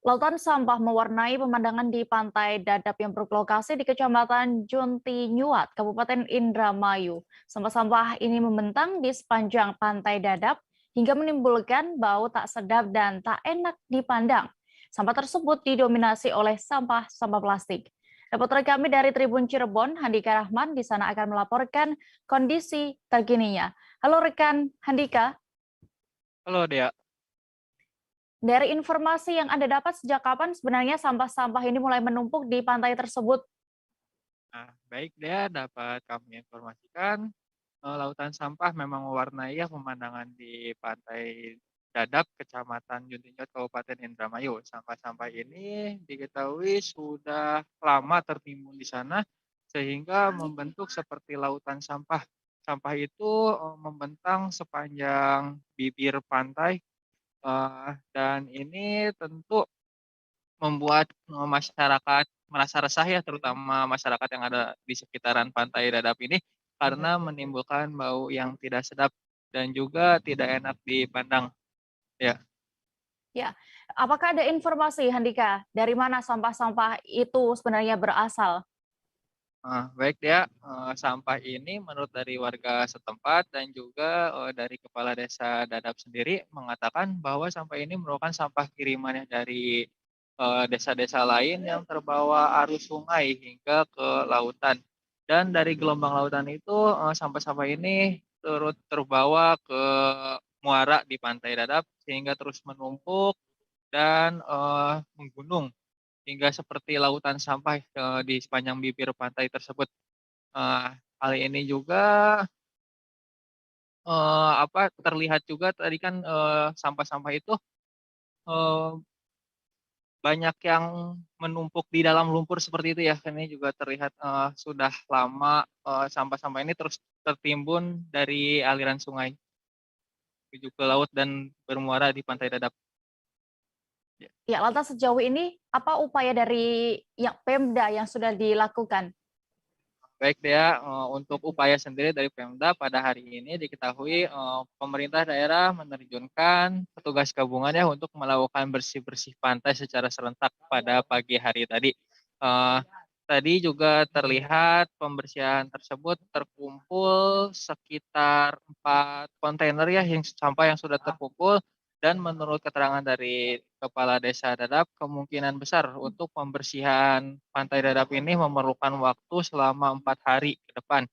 Lautan sampah mewarnai pemandangan di Pantai Dadap yang berlokasi di Kecamatan Junti Nyuat, Kabupaten Indramayu. Sampah-sampah ini membentang di sepanjang Pantai Dadap hingga menimbulkan bau tak sedap dan tak enak dipandang. Sampah tersebut didominasi oleh sampah plastik. Reporter kami dari Tribun Cirebon, Handika Rahman, di sana akan melaporkan kondisi terkininya. Halo rekan Handika. Halo Dea. Dari informasi yang Anda dapat, sejak kapan sebenarnya sampah-sampah ini mulai menumpuk di pantai tersebut? Nah, baik Dea, dapat kami informasikan lautan sampah memang mewarnai pemandangan di Pantai Dadap, Kecamatan Juntinjot, Kabupaten Indramayu. Sampah-sampah ini diketahui sudah lama tertimbun di sana sehingga membentuk seperti lautan sampah. Sampah itu membentang sepanjang bibir pantai dan ini tentu membuat masyarakat merasa resah ya, terutama masyarakat yang ada di sekitaran Pantai Dadap ini karena menimbulkan bau yang tidak sedap dan juga tidak enak dipandang. Ya. Ya, apakah ada informasi, Handika, dari mana sampah-sampah itu sebenarnya berasal? Baik ya, sampah ini menurut dari warga setempat dan juga dari Kepala Desa Dadap sendiri mengatakan bahwa sampah ini merupakan sampah kirimannya dari desa-desa lain yang terbawa arus sungai hingga ke lautan. Dan dari gelombang lautan itu sampah-sampah ini turut terbawa ke muara di Pantai Dadap sehingga terus menumpuk dan menggunung hingga seperti lautan sampah di sepanjang bibir pantai tersebut. Hal ini juga terlihat juga tadi kan sampah-sampah itu banyak yang menumpuk di dalam lumpur seperti itu ya. Ini juga terlihat sudah lama sampah-sampah ini terus tertimbun dari aliran sungai menuju ke laut dan bermuara di Pantai Dadap. Ya, lantas sejauh ini apa upaya dari Pemda yang sudah dilakukan? Baik Dea, untuk upaya sendiri dari Pemda pada hari ini diketahui pemerintah daerah menerjunkan petugas gabungannya untuk melakukan bersih-bersih pantai secara serentak pada pagi hari tadi. Tadi juga terlihat pembersihan tersebut terkumpul sekitar 4 kontainer ya sampah yang sudah terkumpul. Dan menurut keterangan dari Kepala Desa Dadap, kemungkinan besar untuk pembersihan Pantai Dadap ini memerlukan waktu selama 4 hari ke depan.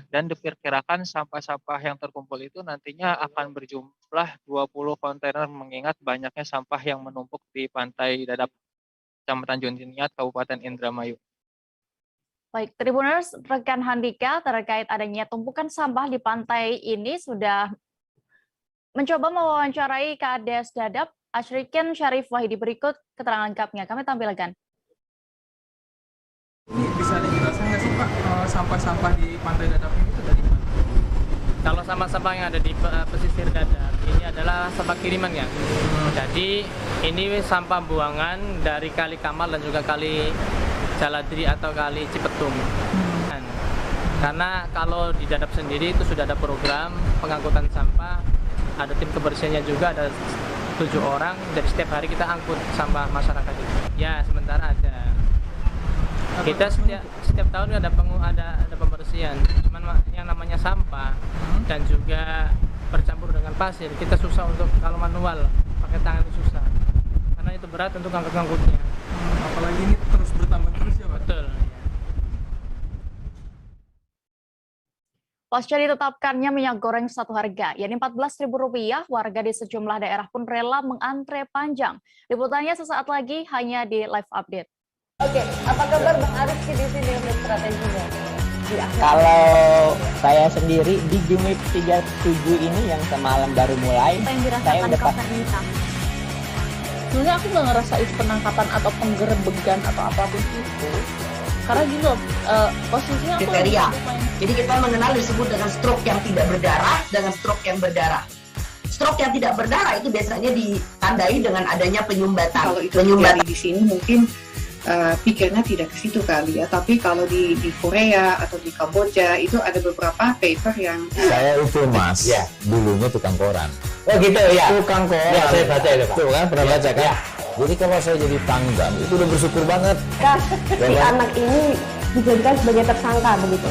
Dan diperkirakan sampah-sampah yang terkumpul itu nantinya akan berjumlah 20 kontainer mengingat banyaknya sampah yang menumpuk di Pantai Dadap, Kecamatan Juntinjot, Kabupaten Indramayu. Baik, Tribuners, rekan Handika terkait adanya tumpukan sampah di pantai ini sudah mencoba mewawancarai Kades Dadap, Asyriken Syarif Wahidi. Berikut keterangan lengkapnya, kami tampilkan. Ini bisa dijelaskan nggak sih Pak, sampah-sampah di Pantai Dadap ini itu dari mana? Kalau sampah-sampah yang ada di pesisir Dadap, ini adalah sampah kiriman ya. Jadi ini sampah buangan dari Kali Kamal dan juga Kali Jaladri atau Kali Cipetung. Karena kalau di Dadap sendiri itu sudah ada program pengangkutan sampah, ada tim kebersihannya juga, ada 7 orang, jadi setiap hari kita angkut sampah masyarakat itu. Ya, sementara ada. Kita setiap tahun ada pembersihan. Cuman yang namanya sampah dan juga bercampur dengan pasir, kita susah untuk kalau manual pakai tangan itu susah. Karena itu berat untuk angkut-angkutnya. Apalagi ini terus bertambah terus ya, Pak. Betul. Pasca ditetapkannya minyak goreng satu harga, yakni Rp14.000, warga di sejumlah daerah pun rela mengantre panjang. Liputannya sesaat lagi hanya di Live Update. Oke, apa kabar Bang Arif di sini untuk strateginya? Ya. Kalau saya sendiri di Jumip 37 ini yang semalam baru mulai, saya udah Sebenarnya aku nggak ngerasa itu penangkapan atau penggerebegan atau apapun itu. Karena gini loh, posisinya aku kriteria. Jadi kita mengenal disebut dengan stroke yang tidak berdarah dengan stroke yang berdarah. Stroke yang tidak berdarah itu biasanya ditandai dengan adanya penyumbatan. Kalau itu terjadi di sini mungkin pikirnya tidak ke situ kali ya. Tapi kalau di Korea atau di Kamboja itu ada beberapa paper yang saya itu Mas, ya, dulunya tukang koran. Oh gitu ya. Tukang koran. Ya, saya baca itu Pak. Tuh kan pernah baca kan? Ya. Jadi kalau saya jadi pangdam itu udah bersyukur banget. Si anak ini dijadikan sebagai tersangka begitu.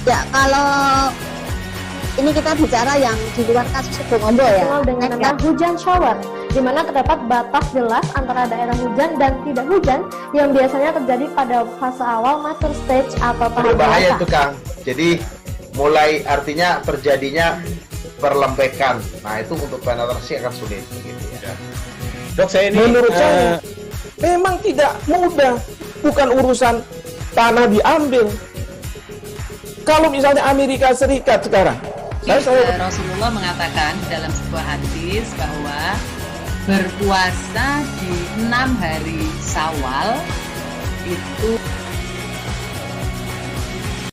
Ya, kalau Ini kita bicara yang di luar kasus Sebongombo ya. Dengan nama hujan shower, di mana terdapat batas jelas antara daerah hujan dan tidak hujan yang biasanya terjadi pada fase awal mature stage atau tahap berbahaya dewasa. itu Kang. Jadi mulai artinya terjadinya perlempekan. Nah itu untuk penetrasi akan sulit begitu ya. Dok, saya ini menurut saya memang tidak mudah, bukan urusan tanah diambil. Kalau misalnya Amerika Serikat sekarang, Rasulullah mengatakan dalam sebuah hadis bahwa berpuasa di 6 hari Syawal itu.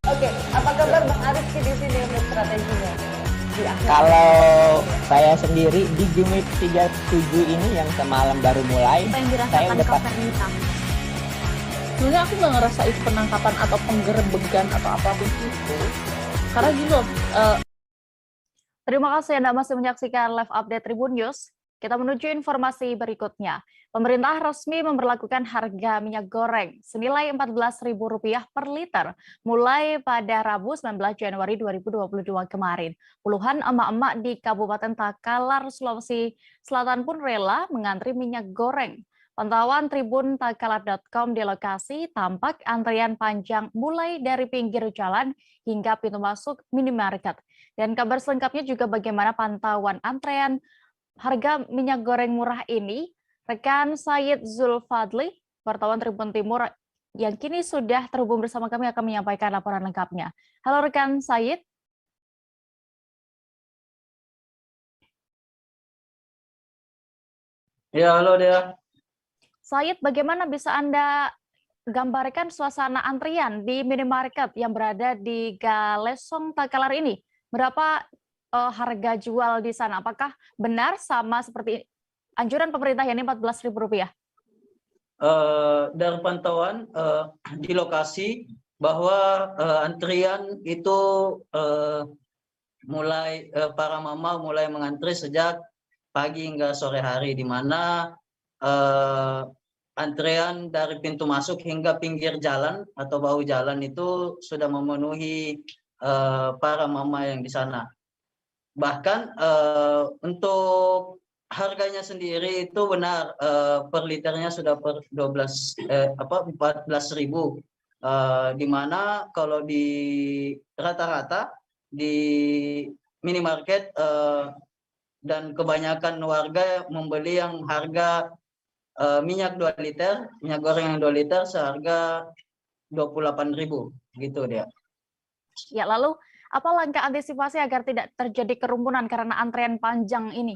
Oke, apa kabar Bang Arif di sini untuk strateginya? Kalau saya sendiri di Jumip 37 ini yang semalam baru mulai, saya udah Sebenarnya aku nggak ngerasa itu penangkapan atau penggerebegan atau apapun itu, karena gitu. Terima kasih Anda masih menyaksikan live update Tribun News. Kita menuju informasi berikutnya. Pemerintah resmi memberlakukan harga minyak goreng senilai Rp14.000 per liter mulai pada Rabu 19 Januari 2022 kemarin. Puluhan emak-emak di Kabupaten Takalar, Sulawesi Selatan pun rela mengantri minyak goreng. Pantauan Tribun Takalar.com di lokasi tampak antrian panjang mulai dari pinggir jalan hingga pintu masuk minimarket. Dan kabar selengkapnya juga bagaimana pantauan antrean harga minyak goreng murah ini, rekan Said Zulfadli, wartawan Tribun Timur yang kini sudah terhubung bersama kami akan menyampaikan laporan lengkapnya. Halo rekan Said. Ya, halo Dea. Said, bagaimana bisa Anda gambarkan suasana antrian di minimarket yang berada di Galesong Takalar ini? Berapa harga jual di sana? Apakah benar sama seperti anjuran pemerintah yakni Rp14.000? Dari pantauan di lokasi bahwa antrian itu mulai para mama mulai mengantri sejak pagi hingga sore hari, di mana antrian dari pintu masuk hingga pinggir jalan atau bahu jalan itu sudah memenuhi para mama yang di sana. Bahkan untuk harganya sendiri itu benar per liternya sudah per 14.000, di mana kalau di rata-rata di minimarket dan kebanyakan warga membeli yang harga minyak 2 liter, minyak goreng yang 2 liter seharga 28.000 gitu dia. Ya, lalu apa langkah antisipasi agar tidak terjadi kerumunan karena antrean panjang ini?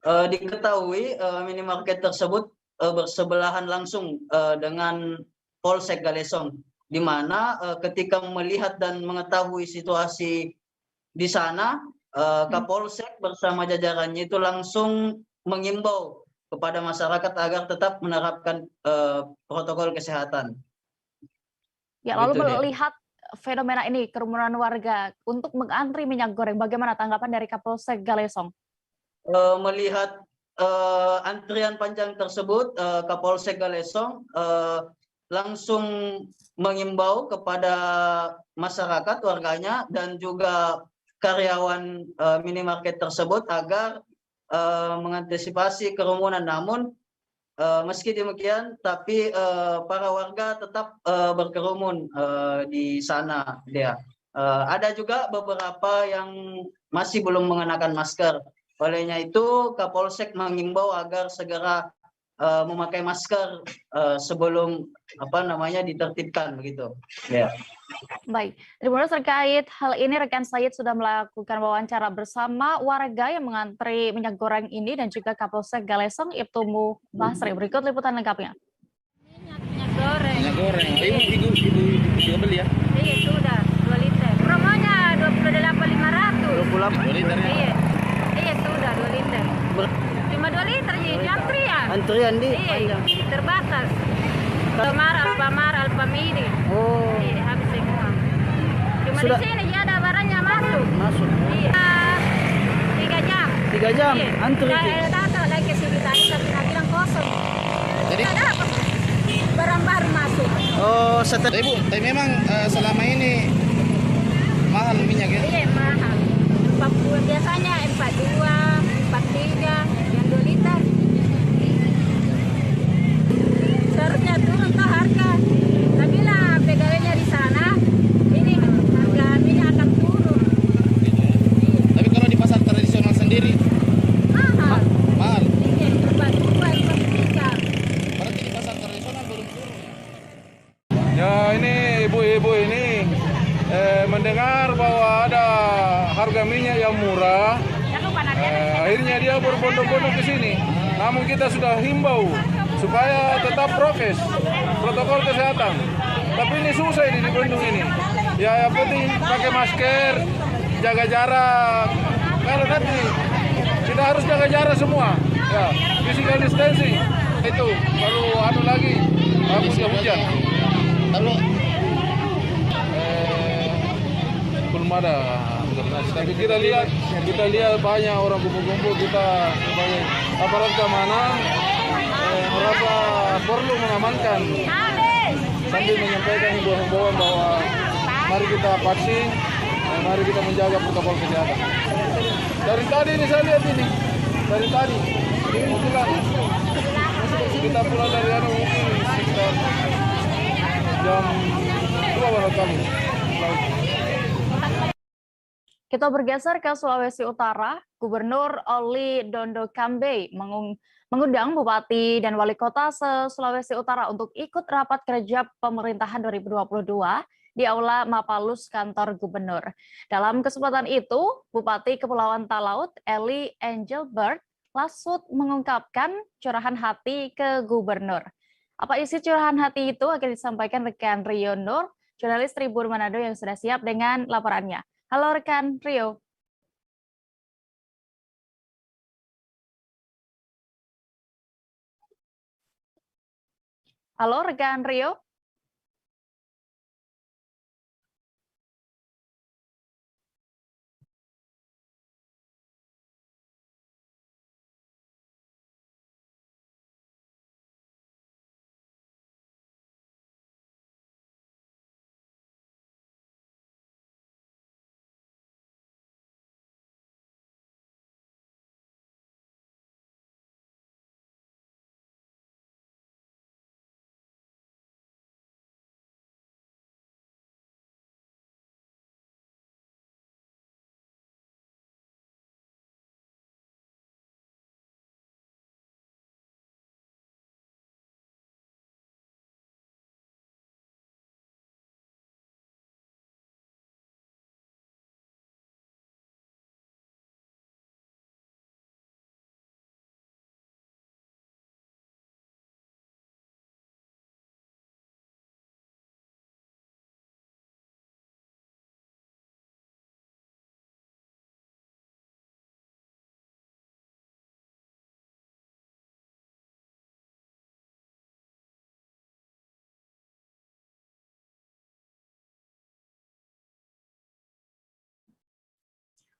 Diketahui minimarket tersebut bersebelahan langsung dengan Polsek Galesong, di mana ketika melihat dan mengetahui situasi di sana, Kapolsek bersama jajarannya itu langsung mengimbau kepada masyarakat agar tetap menerapkan protokol kesehatan. Ya, lalu melihat fenomena ini, kerumunan warga untuk mengantri minyak goreng, bagaimana tanggapan dari Kapolsek Galesong? Melihat antrian panjang tersebut, Kapolsek Galesong langsung mengimbau kepada masyarakat, warganya, dan juga karyawan minimarket tersebut agar mengantisipasi kerumunan. Namun meski demikian, tapi para warga tetap berkerumun di sana. Ada juga beberapa yang masih belum mengenakan masker. Olehnya itu, Kapolsek mengimbau agar segera memakai masker sebelum ditertibkan begitu. Ya. Baik, terima kasih terkait hal ini rekan Said sudah melakukan wawancara bersama warga yang mengantri minyak goreng ini dan juga Kapolsek Galesong Ibtu Basri. Berikut liputan lengkapnya. Minyak goreng. Minyak goreng. Ibu juga beli ya? Iya, sudah 2 liter. Promonya 28.500. 28 liternya. Iya, sudah 2 liter. Cuma 2 liter jadi antrian. Antrian di? Iya, terbatas. Alfamart, Alfamidi. Oh. Iya, habis semua. Cuma Sudah. di sini ya ada barangnya masuk. Masuk. Iya. 3 jam. 3 jam Iya. antri. Saya datang lagi ke sini tadi tapi bilang kosong. Jadi ada apa? Barang baru masuk. Oh, setelah Ibu, tapi memang selama ini mahal minyak ya? Iya, mahal. biasanya 42, 43, yang 2 liter. Seharusnya turun ke harga. Tapi lah pegawainya di sana, ini harga minyak akan turun. Tapi kalau di pasar tradisional sendiri Mahal. mahal. Iya, 42, 43. Berarti di pasar tradisional belum turun. Ya ini ibu-ibu ini mendengar bahwa ada harga minyak yang murah, akhirnya dia berbondong-bondong ke sini. Namun kita sudah himbau supaya tetap prokes, protokol kesehatan. Tapi ini susah ini di Bandung ini. Ya yang penting pakai masker, jaga jarak. Karena nanti kita harus jaga jarak semua. Ya, physical distancing itu baru anu lagi musim hujan. Lalu belum ada, tapi kita lihat banyak orang kumpul-kumpul. Kita sebagai aparat keamanan merasa perlu mengamankan sambil menyampaikan himbauan bahwa mari kita vaksin, mari kita menjaga protokol kesehatan. Dari tadi ini saya lihat ini, dari tadi ini pulang, kita pulang dari mungkin sekitar jam 2 barangkali. Kita bergeser ke Sulawesi Utara. Gubernur Oli Dondo Kambe mengundang Bupati dan Wali Kota se-Sulawesi Utara untuk ikut rapat kerja pemerintahan 2022 di Aula Mapalus kantor Gubernur. Dalam kesempatan itu, Bupati Kepulauan Talaut Eli Engelbert Lasut mengungkapkan curahan hati ke Gubernur. Apa isi curahan hati itu akan disampaikan rekan Rio Nur, jurnalis Tribun Manado yang sudah siap dengan laporannya. Halo rekan Rio. Halo rekan Rio.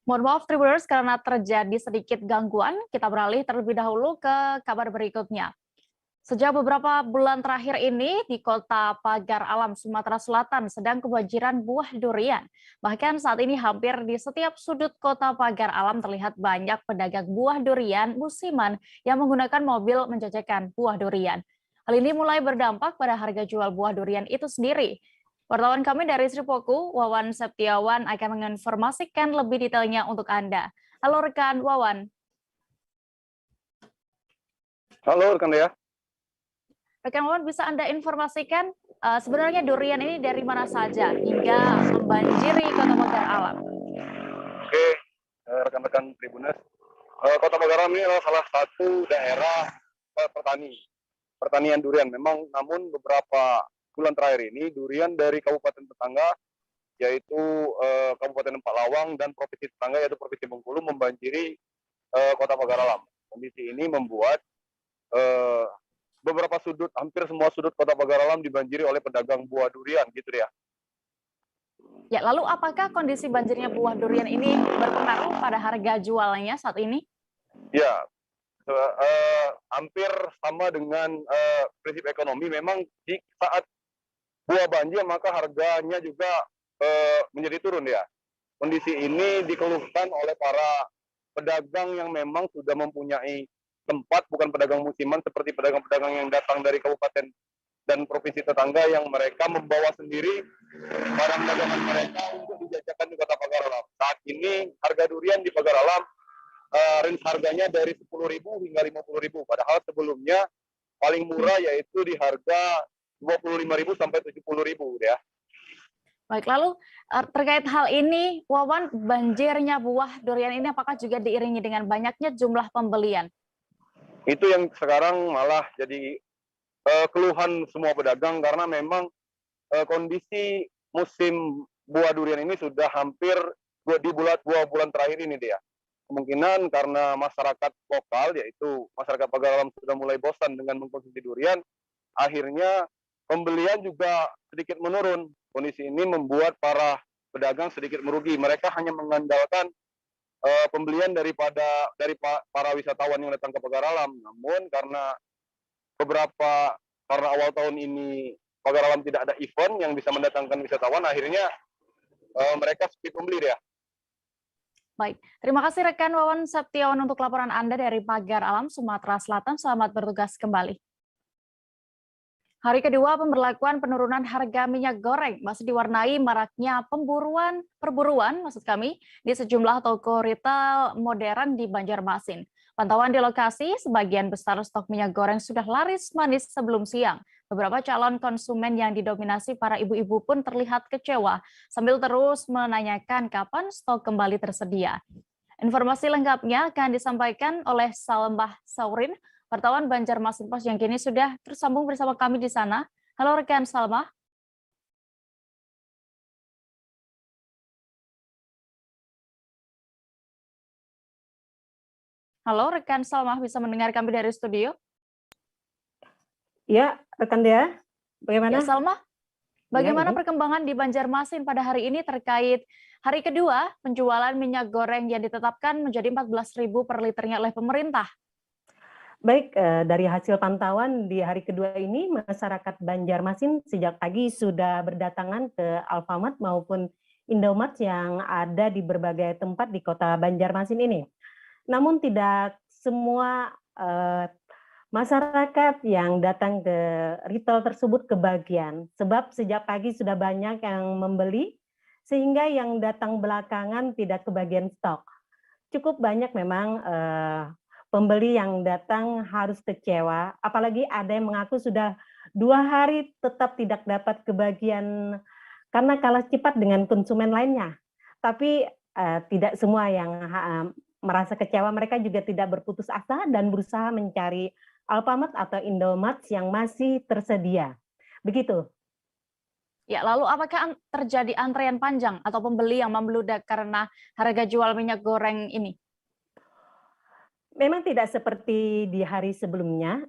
Mohon maaf Tribuners karena terjadi sedikit gangguan, kita beralih terlebih dahulu ke kabar berikutnya. Sejak beberapa bulan terakhir ini di Kota Pagar Alam, Sumatera Selatan sedang kebanjiran buah durian. Bahkan saat ini hampir di setiap sudut Kota Pagar Alam terlihat banyak pedagang buah durian musiman yang menggunakan mobil menjajakan buah durian. Hal ini mulai berdampak pada harga jual buah durian itu sendiri. Wartawan kami dari Sripoku, Wawan Septiawan akan menginformasikan lebih detailnya untuk Anda. Halo rekan Wawan. Halo rekan Dea. Rekan Wawan, bisa Anda informasikan sebenarnya durian ini dari mana saja hingga membanjiri Kota Pagar Alam? Oke, rekan-rekan Tribuners, Kota Pagar Alam ini adalah salah satu daerah pertanian durian. Memang, namun beberapa bulan terakhir ini durian dari kabupaten tetangga yaitu Kabupaten Empat Lawang dan provinsi tetangga yaitu Provinsi Bengkulu membanjiri Kota Pagar Alam. Kondisi ini membuat beberapa sudut, hampir semua sudut Kota Pagar Alam dibanjiri oleh pedagang buah durian, gitu ya. Ya, lalu apakah kondisi banjirnya buah durian ini berpengaruh pada harga jualnya saat ini? Ya, hampir sama dengan prinsip ekonomi. Memang di saat buah banjir maka harganya juga menjadi turun ya. kondisi ini dikeluhkan oleh para pedagang yang memang sudah mempunyai tempat, bukan pedagang musiman seperti pedagang-pedagang yang datang dari kabupaten dan provinsi tetangga yang mereka membawa sendiri barang dagangan mereka untuk dijajakan di Kota Pagar Alam. Saat ini harga durian di Pagar Alam range harganya dari 10.000 hingga 50.000, padahal sebelumnya paling murah yaitu di harga 25.000 sampai 70.000 ya. Baik, lalu terkait hal ini, Wawan, banjirnya buah durian ini apakah juga diiringi dengan banyaknya jumlah pembelian? Itu yang sekarang malah jadi keluhan semua pedagang, karena memang kondisi musim buah durian ini sudah hampir 2 bulan terakhir ini dia. Kemungkinan karena masyarakat lokal, yaitu masyarakat Pagar Alam sudah mulai bosan dengan mengkonsumsi durian, akhirnya pembelian juga sedikit menurun. Kondisi ini membuat para pedagang sedikit merugi. Mereka hanya mengandalkan pembelian dari para wisatawan yang datang ke Pagar Alam. Namun karena awal tahun ini Pagar Alam tidak ada event yang bisa mendatangkan wisatawan, akhirnya mereka sepi pembeli ya. Baik, terima kasih rekan Wawan Septiawan untuk laporan Anda dari Pagar Alam, Sumatera Selatan. Selamat bertugas kembali. Hari kedua pemberlakuan penurunan harga minyak goreng masih diwarnai maraknya perburuan di sejumlah toko retail modern di Banjarmasin. Pantauan di lokasi, sebagian besar stok minyak goreng sudah laris manis sebelum siang. Beberapa calon konsumen yang didominasi para ibu-ibu pun terlihat kecewa sambil terus menanyakan kapan stok kembali tersedia. Informasi lengkapnya akan disampaikan oleh Salmah Saurin, wartawan Banjarmasin Pos yang kini sudah tersambung bersama kami di sana. Halo rekan Salmah. Halo rekan Salmah, bisa mendengar kami dari studio? Ya, rekan Dea, bagaimana? Ya, Salmah, bagaimana perkembangan di Banjarmasin pada hari ini terkait hari kedua penjualan minyak goreng yang ditetapkan menjadi 14.000 per liternya oleh pemerintah? Baik, dari hasil pantauan di hari kedua ini, masyarakat Banjarmasin sejak pagi sudah berdatangan ke Alfamart maupun Indomart yang ada di berbagai tempat di kota Banjarmasin ini. Namun tidak semua masyarakat yang datang ke retail tersebut kebagian, sebab sejak pagi sudah banyak yang membeli, sehingga yang datang belakangan tidak kebagian stok. Cukup banyak memang pembeli yang datang harus kecewa, apalagi ada yang mengaku sudah 2 hari tetap tidak dapat kebagian karena kalah cepat dengan konsumen lainnya. Tapi tidak semua yang merasa kecewa, mereka juga tidak berputus asa dan berusaha mencari Alfamart atau Indomart yang masih tersedia. Begitu. Ya, lalu apakah terjadi antrean panjang atau pembeli yang membludak karena harga jual minyak goreng ini? Memang tidak seperti di hari sebelumnya,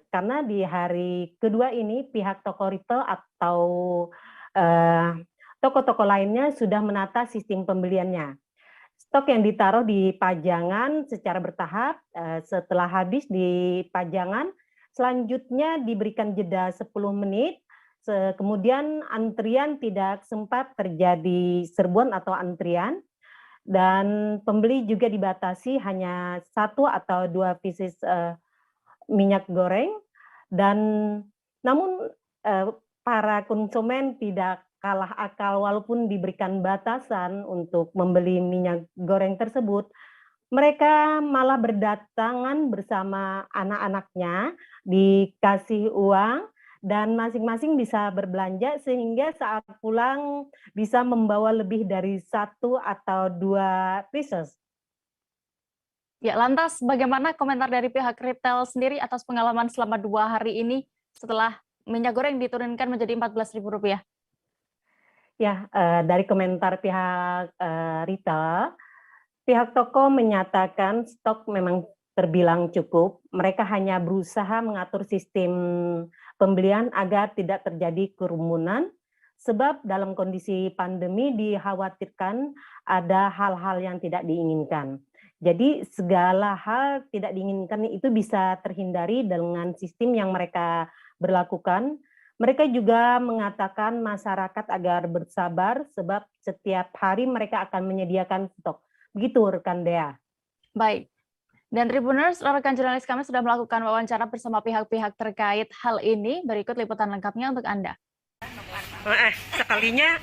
karena di hari kedua ini pihak toko retail atau toko-toko lainnya sudah menata sistem pembeliannya. Stok yang ditaruh di pajangan secara bertahap, setelah habis di pajangan, selanjutnya diberikan jeda 10 menit, kemudian antrian tidak sempat terjadi serbuan atau antrian, dan pembeli juga dibatasi hanya 1 atau 2 pieces minyak goreng, dan namun para konsumen tidak kalah akal walaupun diberikan batasan untuk membeli minyak goreng tersebut, mereka malah berdatangan bersama anak-anaknya, dikasih uang, dan masing-masing bisa berbelanja sehingga saat pulang bisa membawa lebih dari 1 atau 2 pieces. Ya, lantas bagaimana komentar dari pihak retail sendiri atas pengalaman selama 2 hari ini setelah minyak goreng diturunkan menjadi Rp14.000? Ya, dari komentar pihak retail, pihak toko menyatakan stok memang terbilang cukup. Mereka hanya berusaha mengatur sistem pembelian agar tidak terjadi kerumunan, sebab dalam kondisi pandemi dikhawatirkan ada hal-hal yang tidak diinginkan. Jadi segala hal tidak diinginkan itu bisa terhindari dengan sistem yang mereka berlakukan. Mereka juga mengatakan masyarakat agar bersabar sebab setiap hari mereka akan menyediakan stok. Begitu rekan Dea. Baik. Dan Tribuners, rekan jurnalis kami sudah melakukan wawancara bersama pihak-pihak terkait hal ini. Berikut liputan lengkapnya untuk Anda. Sekalinya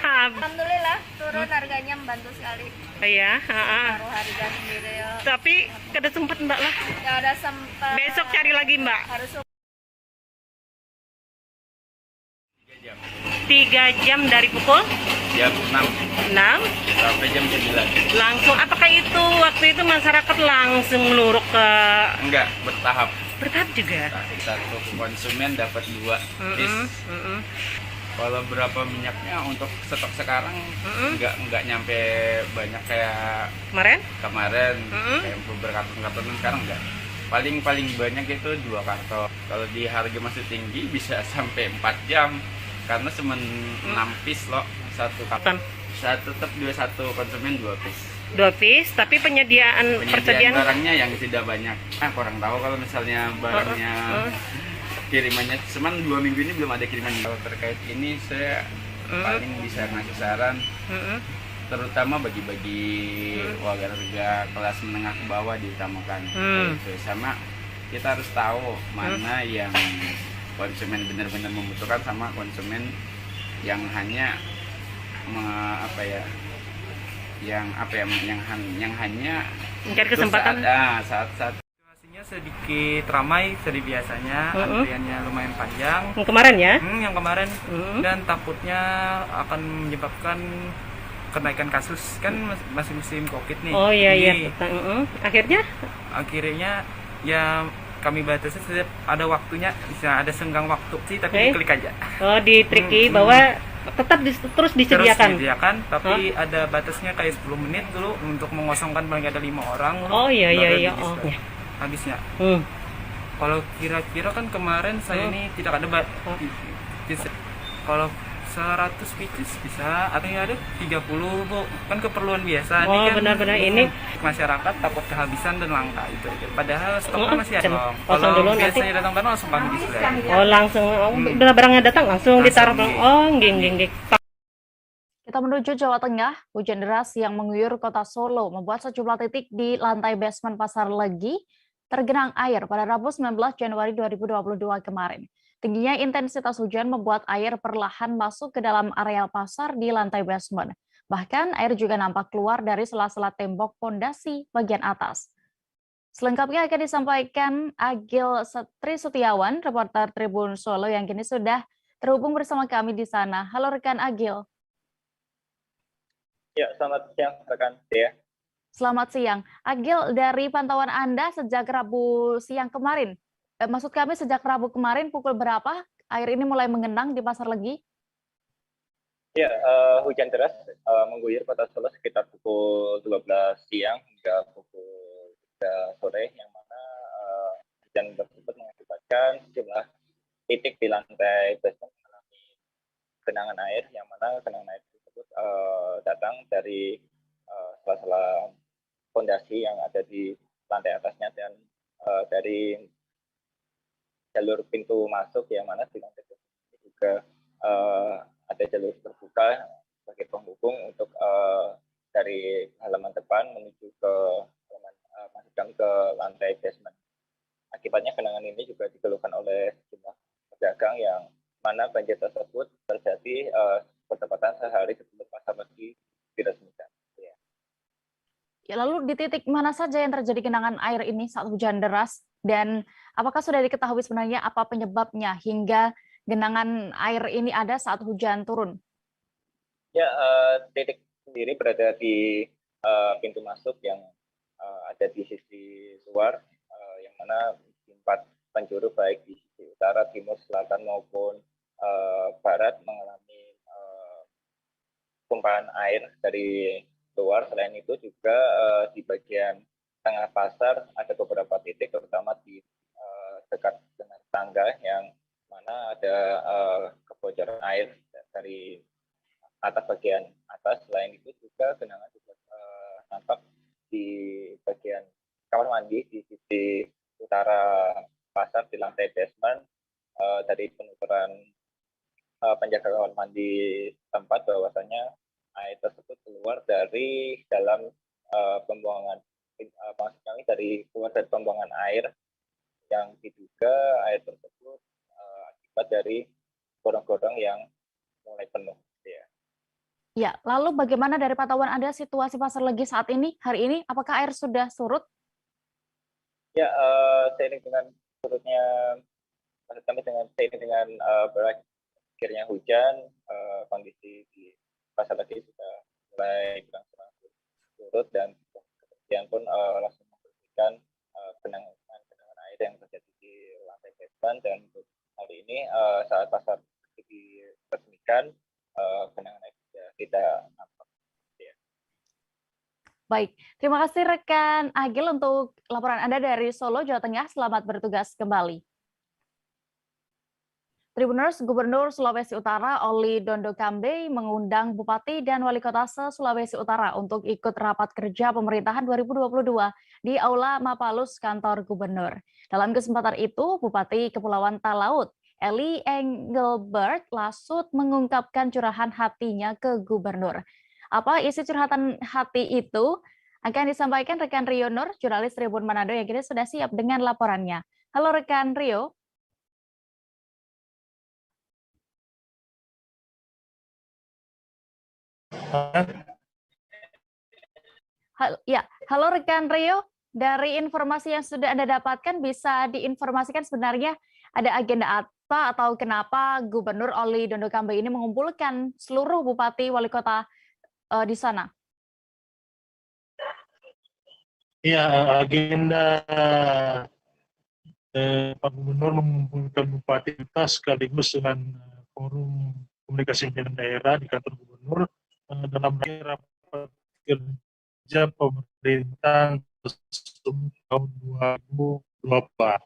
alhamdulillah turun harganya, membantu sekali. Iya, Taruh harga sendiri ya. Tapi kada sempat Mbak lah. Ya ada sempat. Besok cari lagi Mbak. Harus 3 jam dari pukul jam 6 sampai jam 9. Langsung, apakah itu waktu itu masyarakat langsung meluruk ke? Enggak, bertahap. Bertahap juga. Satu konsumen dapat 2 bis. Kalau berapa minyaknya untuk stok sekarang enggak nyampe banyak kayak kemarin kayak beberapa karton sekarang enggak. Paling banyak itu 2 karton. Kalau di harga masih tinggi bisa sampai 4 jam. Karena cuma 6 piece loh, satu karton. Tetap 21 konsumen 2 piece. 2 piece, tapi persediaan barangnya yang tidak banyak. Kurang tahu kalau misalnya barangnya kirimannya, cuman 2 minggu ini belum ada kiriman. Kalau terkait ini saya paling bisa ngasih saran, terutama bagi-bagi warga kelas menengah ke bawah diutamakan. Sama kita harus tahu mana yang konsumen benar-benar membutuhkan sama konsumen yang hanya yang hanya mencari kesempatan saat situasinya sedikit ramai dari biasanya, antriannya lumayan panjang. Yang kemarin ya? Yang kemarin. Dan takutnya akan menyebabkan kenaikan kasus, kan masih musim Covid nih. Oh iya. Akhirnya ya kami batasi setiap ada waktunya, bisa ada senggang waktu sih, tapi diklik aja. Oh, ditriki bahwa tetap terus disediakan. Terus disediakan, tapi ada batasnya kayak 10 menit dulu untuk mengosongkan paling ada 5 orang. Oh iya. Habisnya. Kalau kira-kira kan kemarin saya ini tidak ada kalau 100 pieces bisa, artinya ada 30 Bu, kan keperluan biasa. Oh benar-benar ini masyarakat takut kehabisan dan langka itu. Padahal stoknya masih ada. Kosong dulu biasanya datang barang langsung kami display. Oh langsung, udah barangnya datang langsung ditaruh. Oh nggih. Kita menuju Jawa Tengah. Hujan deras yang mengguyur kota Solo membuat sejumlah titik di lantai basement Pasar Legi tergenang air pada Rabu 19 Januari 2022 kemarin. Tingginya intensitas hujan membuat air perlahan masuk ke dalam areal pasar di lantai basement. Bahkan air juga nampak keluar dari sela-sela tembok pondasi bagian atas. Selengkapnya akan disampaikan Agil Trisutiawan, reporter Tribun Solo yang kini sudah terhubung bersama kami di sana. Halo rekan Agil. Ya, selamat siang rekan Dea. Selamat siang. Agil, dari pantauan Anda sejak Rabu siang kemarin, maksud kami sejak Rabu kemarin pukul berapa air ini mulai mengenang di Pasar Legi? Ya, hujan deras mengguyur kota Solo sekitar pukul 12 siang hingga pukul 3 sore, yang mana hujan tersebut mengakibatkan sejumlah titik di lantai basement mengalami genangan air, yang mana genangan air tersebut datang dari sela-sela fondasi yang ada di lantai atasnya dan dari jalur pintu masuk, yang mana di lantai ini juga ada jalur terbuka sebagai penghubung untuk dari halaman depan menuju ke halaman masuk ke lantai basement. Akibatnya genangan ini juga dikeluhkan oleh sejumlah pedagang, yang mana banjir tersebut terjadi bertepatan sehari sebelum Pasar Legi diresmikan. Ya, lalu di titik mana saja yang terjadi genangan air ini saat hujan deras, dan apakah sudah diketahui sebenarnya apa penyebabnya hingga genangan air ini ada saat hujan turun? Ya, titik sendiri berada di pintu masuk yang ada di sisi luar, yang mana di 4 penjuru baik di sisi utara, timur, selatan maupun barat mengalami tumpahan air dari luar. Selain itu juga di bagian tengah pasar ada beberapa titik, terutama di dekat dengan tangga yang mana ada kebocoran air dari atas bagian atas. Selain itu juga genangan juga nampak di bagian kamar mandi di sisi utara pasar di lantai basement, dari penuturan penjaga kamar mandi tempat bahwasanya air tersebut keluar dari dalam pembuangan, maksud kami keluar dari pembuangan air yang diduga air tersebut akibat dari gorong-gorong yang mulai penuh. Ya, lalu bagaimana dari pantauan Anda situasi Pasar Legi saat ini, hari ini? Apakah air sudah surut? Ya, seiring dengan surutnya, maksud kami seiring dengan berakhirnya hujan, kondisi di Pasar Legi sudah mulai berangsur-angsur surut dan kemudian pun langsung membersihkan genangan air yang terjadi di lantai basement. Dan untuk hari ini saat pasar diresmikan, genangan air tidak nampak. Baik, terima kasih rekan Agil untuk laporan Anda dari Solo, Jawa Tengah. Selamat bertugas kembali. Tribuners, Gubernur Sulawesi Utara Oli Dondo Kambe mengundang Bupati dan Wali Kota Sulawesi Utara untuk ikut rapat kerja pemerintahan 2022 di Aula Mapalus kantor Gubernur. Dalam kesempatan itu, Bupati Kepulauan Talaut Eli Engelbert Lasut mengungkapkan curahan hatinya ke Gubernur. Apa isi curhatan hati itu? Akan disampaikan rekan Rio Nur, jurnalis Tribun Manado yang kini sudah siap dengan laporannya. Halo rekan Rio. Halo rekan Rio. Dari informasi yang sudah Anda dapatkan, bisa diinformasikan sebenarnya ada agenda apa atau kenapa Gubernur Oli Dondo Kambe ini mengumpulkan seluruh bupati wali kota di sana? Ya, agenda Pak Gubernur mengumpulkan bupati kita sekaligus dengan forum komunikasi dengan daerah di kantor Gubernur dalam rapat kerja pemerintahan tahun 2024.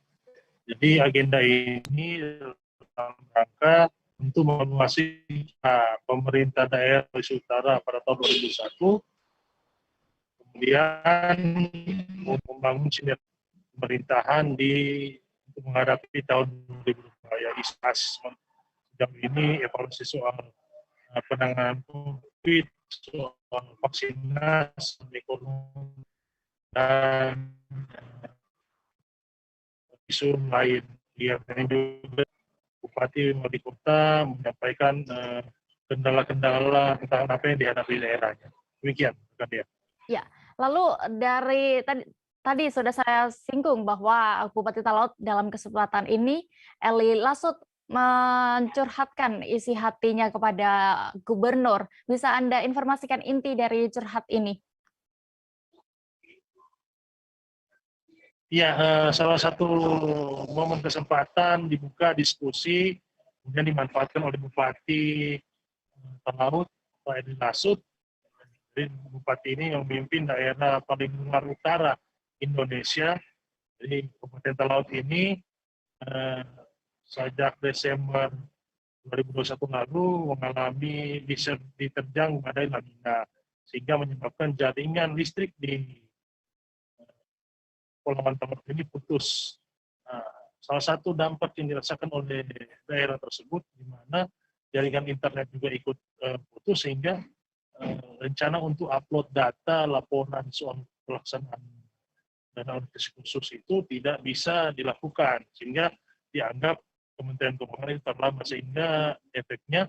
Jadi agenda ini dalam rangka untuk mengevaluasi pemerintah daerah Sulawesi Utara pada tahun 2001, kemudian membangun sinergi pemerintahan untuk menghadapi tahun 2022. Ya, assessment sejauh ini evaluasi soal penanganan COVID, soal vaksinasi, ekonomi, dan isu lain. Yang juga Bupati Wali Kota menyampaikan kendala-kendala tentang apa yang dihadapi daerahnya. Demikian, bukan dia. Ya, lalu dari tadi sudah saya singgung bahwa Bupati Talaut dalam kesempatan ini Eli Lasut mencurhatkan isi hatinya kepada Gubernur. Bisa Anda informasikan inti dari curhat ini? Ya, salah satu momen kesempatan dibuka diskusi, kemudian dimanfaatkan oleh Bupati Talaut, Pak Eli Lasut. Jadi Bupati ini yang memimpin daerah paling luar utara Indonesia. Jadi Kabupaten Talaut ini sejak Desember 2021 lalu mengalami diterjang badai La Nina, sehingga menyebabkan jaringan listrik di Kepulauan Talaut ini putus. Salah satu dampak yang dirasakan oleh daerah tersebut, di mana jaringan internet juga ikut putus, sehingga rencana untuk upload data laporan soal pelaksanaan dana alokasi khusus itu tidak bisa dilakukan, sehingga dianggap Kementerian Keuangan itu terlambat, sehingga efeknya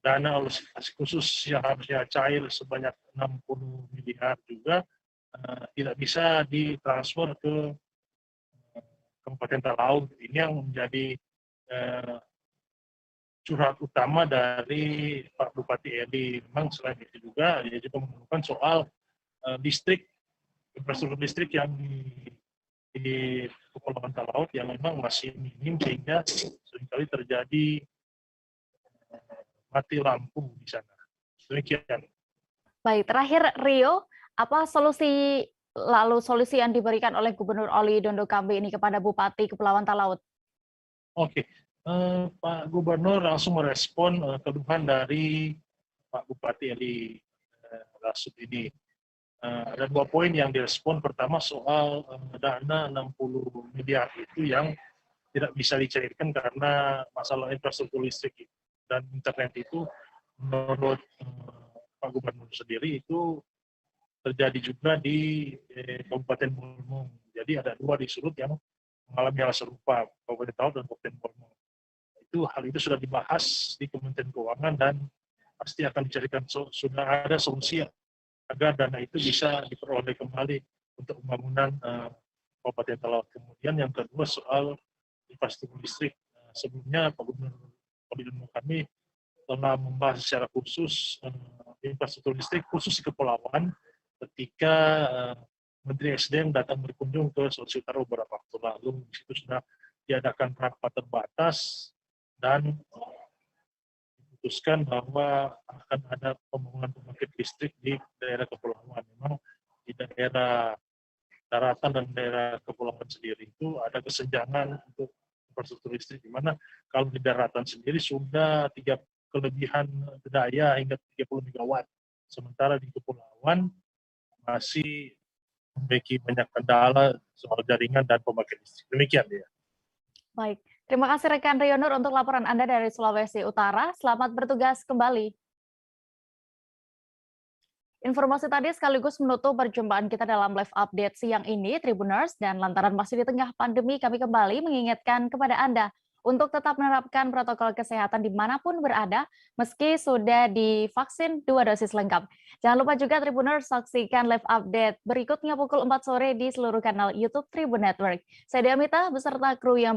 dana alokasi khusus yang harusnya cair sebanyak 60 miliar juga tidak bisa ditransfer ke Kabupaten Talaut. Ini yang menjadi curhat utama dari Pak Bupati Eli. Memang selain itu juga dia juga mengemukakan soal listrik, infrastruktur listrik yang di Kepulauan Talaut yang memang masih minim, sehingga seringkali terjadi mati lampu di sana. Demikian. Baik, terakhir Rio, apa solusi yang diberikan oleh Gubernur Oli Dondo Kambe ini kepada Bupati Kepulauan Talaut? Oke, Pak Gubernur langsung merespon keluhan dari Pak Bupati Eli Lasut ini. Ada 2 poin yang direspon. Pertama soal dana 60 miliar itu yang tidak bisa dicairkan karena masalah infrastruktur listrik dan internet itu menurut Pak Gubernur sendiri itu terjadi juga di Kabupaten Bolmong. Jadi ada 2 di Sulut yang mengalami hal serupa, Kabupaten Talaut dan Kabupaten Bolmong. Hal itu sudah dibahas di Kementerian Keuangan dan pasti akan dicarikan sudah ada solusi agar dana itu bisa diperoleh kembali untuk pembangunan Kabupaten Talaut. Kemudian yang kedua soal infrastruktur listrik. Sebelumnya Pak Gubernur kami telah membahas secara khusus infrastruktur listrik khusus di Kepulauan ketika Menteri SDM datang berkunjung ke Sulawesi Utara beberapa waktu lalu. Di situ sudah diadakan rapat terbatas dan diputuskan bahwa akan ada pembangunan pembangkit listrik di daerah Kepulauan. Memang di daerah daratan dan daerah kepulauan sendiri itu ada kesenjangan untuk infrastruktur listrik, di mana kalau di daratan sendiri sudah 3 kelebihan daya hingga 30 megawatt, sementara di kepulauan masih memiliki banyak kendala soal jaringan dan pembangkit listrik. Demikian ya. Baik, terima kasih rekan Rionur untuk laporan Anda dari Sulawesi Utara. Selamat bertugas kembali. Informasi tadi sekaligus menutup perjumpaan kita dalam live update siang ini, Tribuners, dan lantaran masih di tengah pandemi, kami kembali mengingatkan kepada Anda untuk tetap menerapkan protokol kesehatan dimanapun berada, meski sudah divaksin 2 dosis lengkap. Jangan lupa juga Tribuners saksikan live update berikutnya pukul 4 sore di seluruh kanal YouTube Tribun Network. Saya Diamita beserta kru yang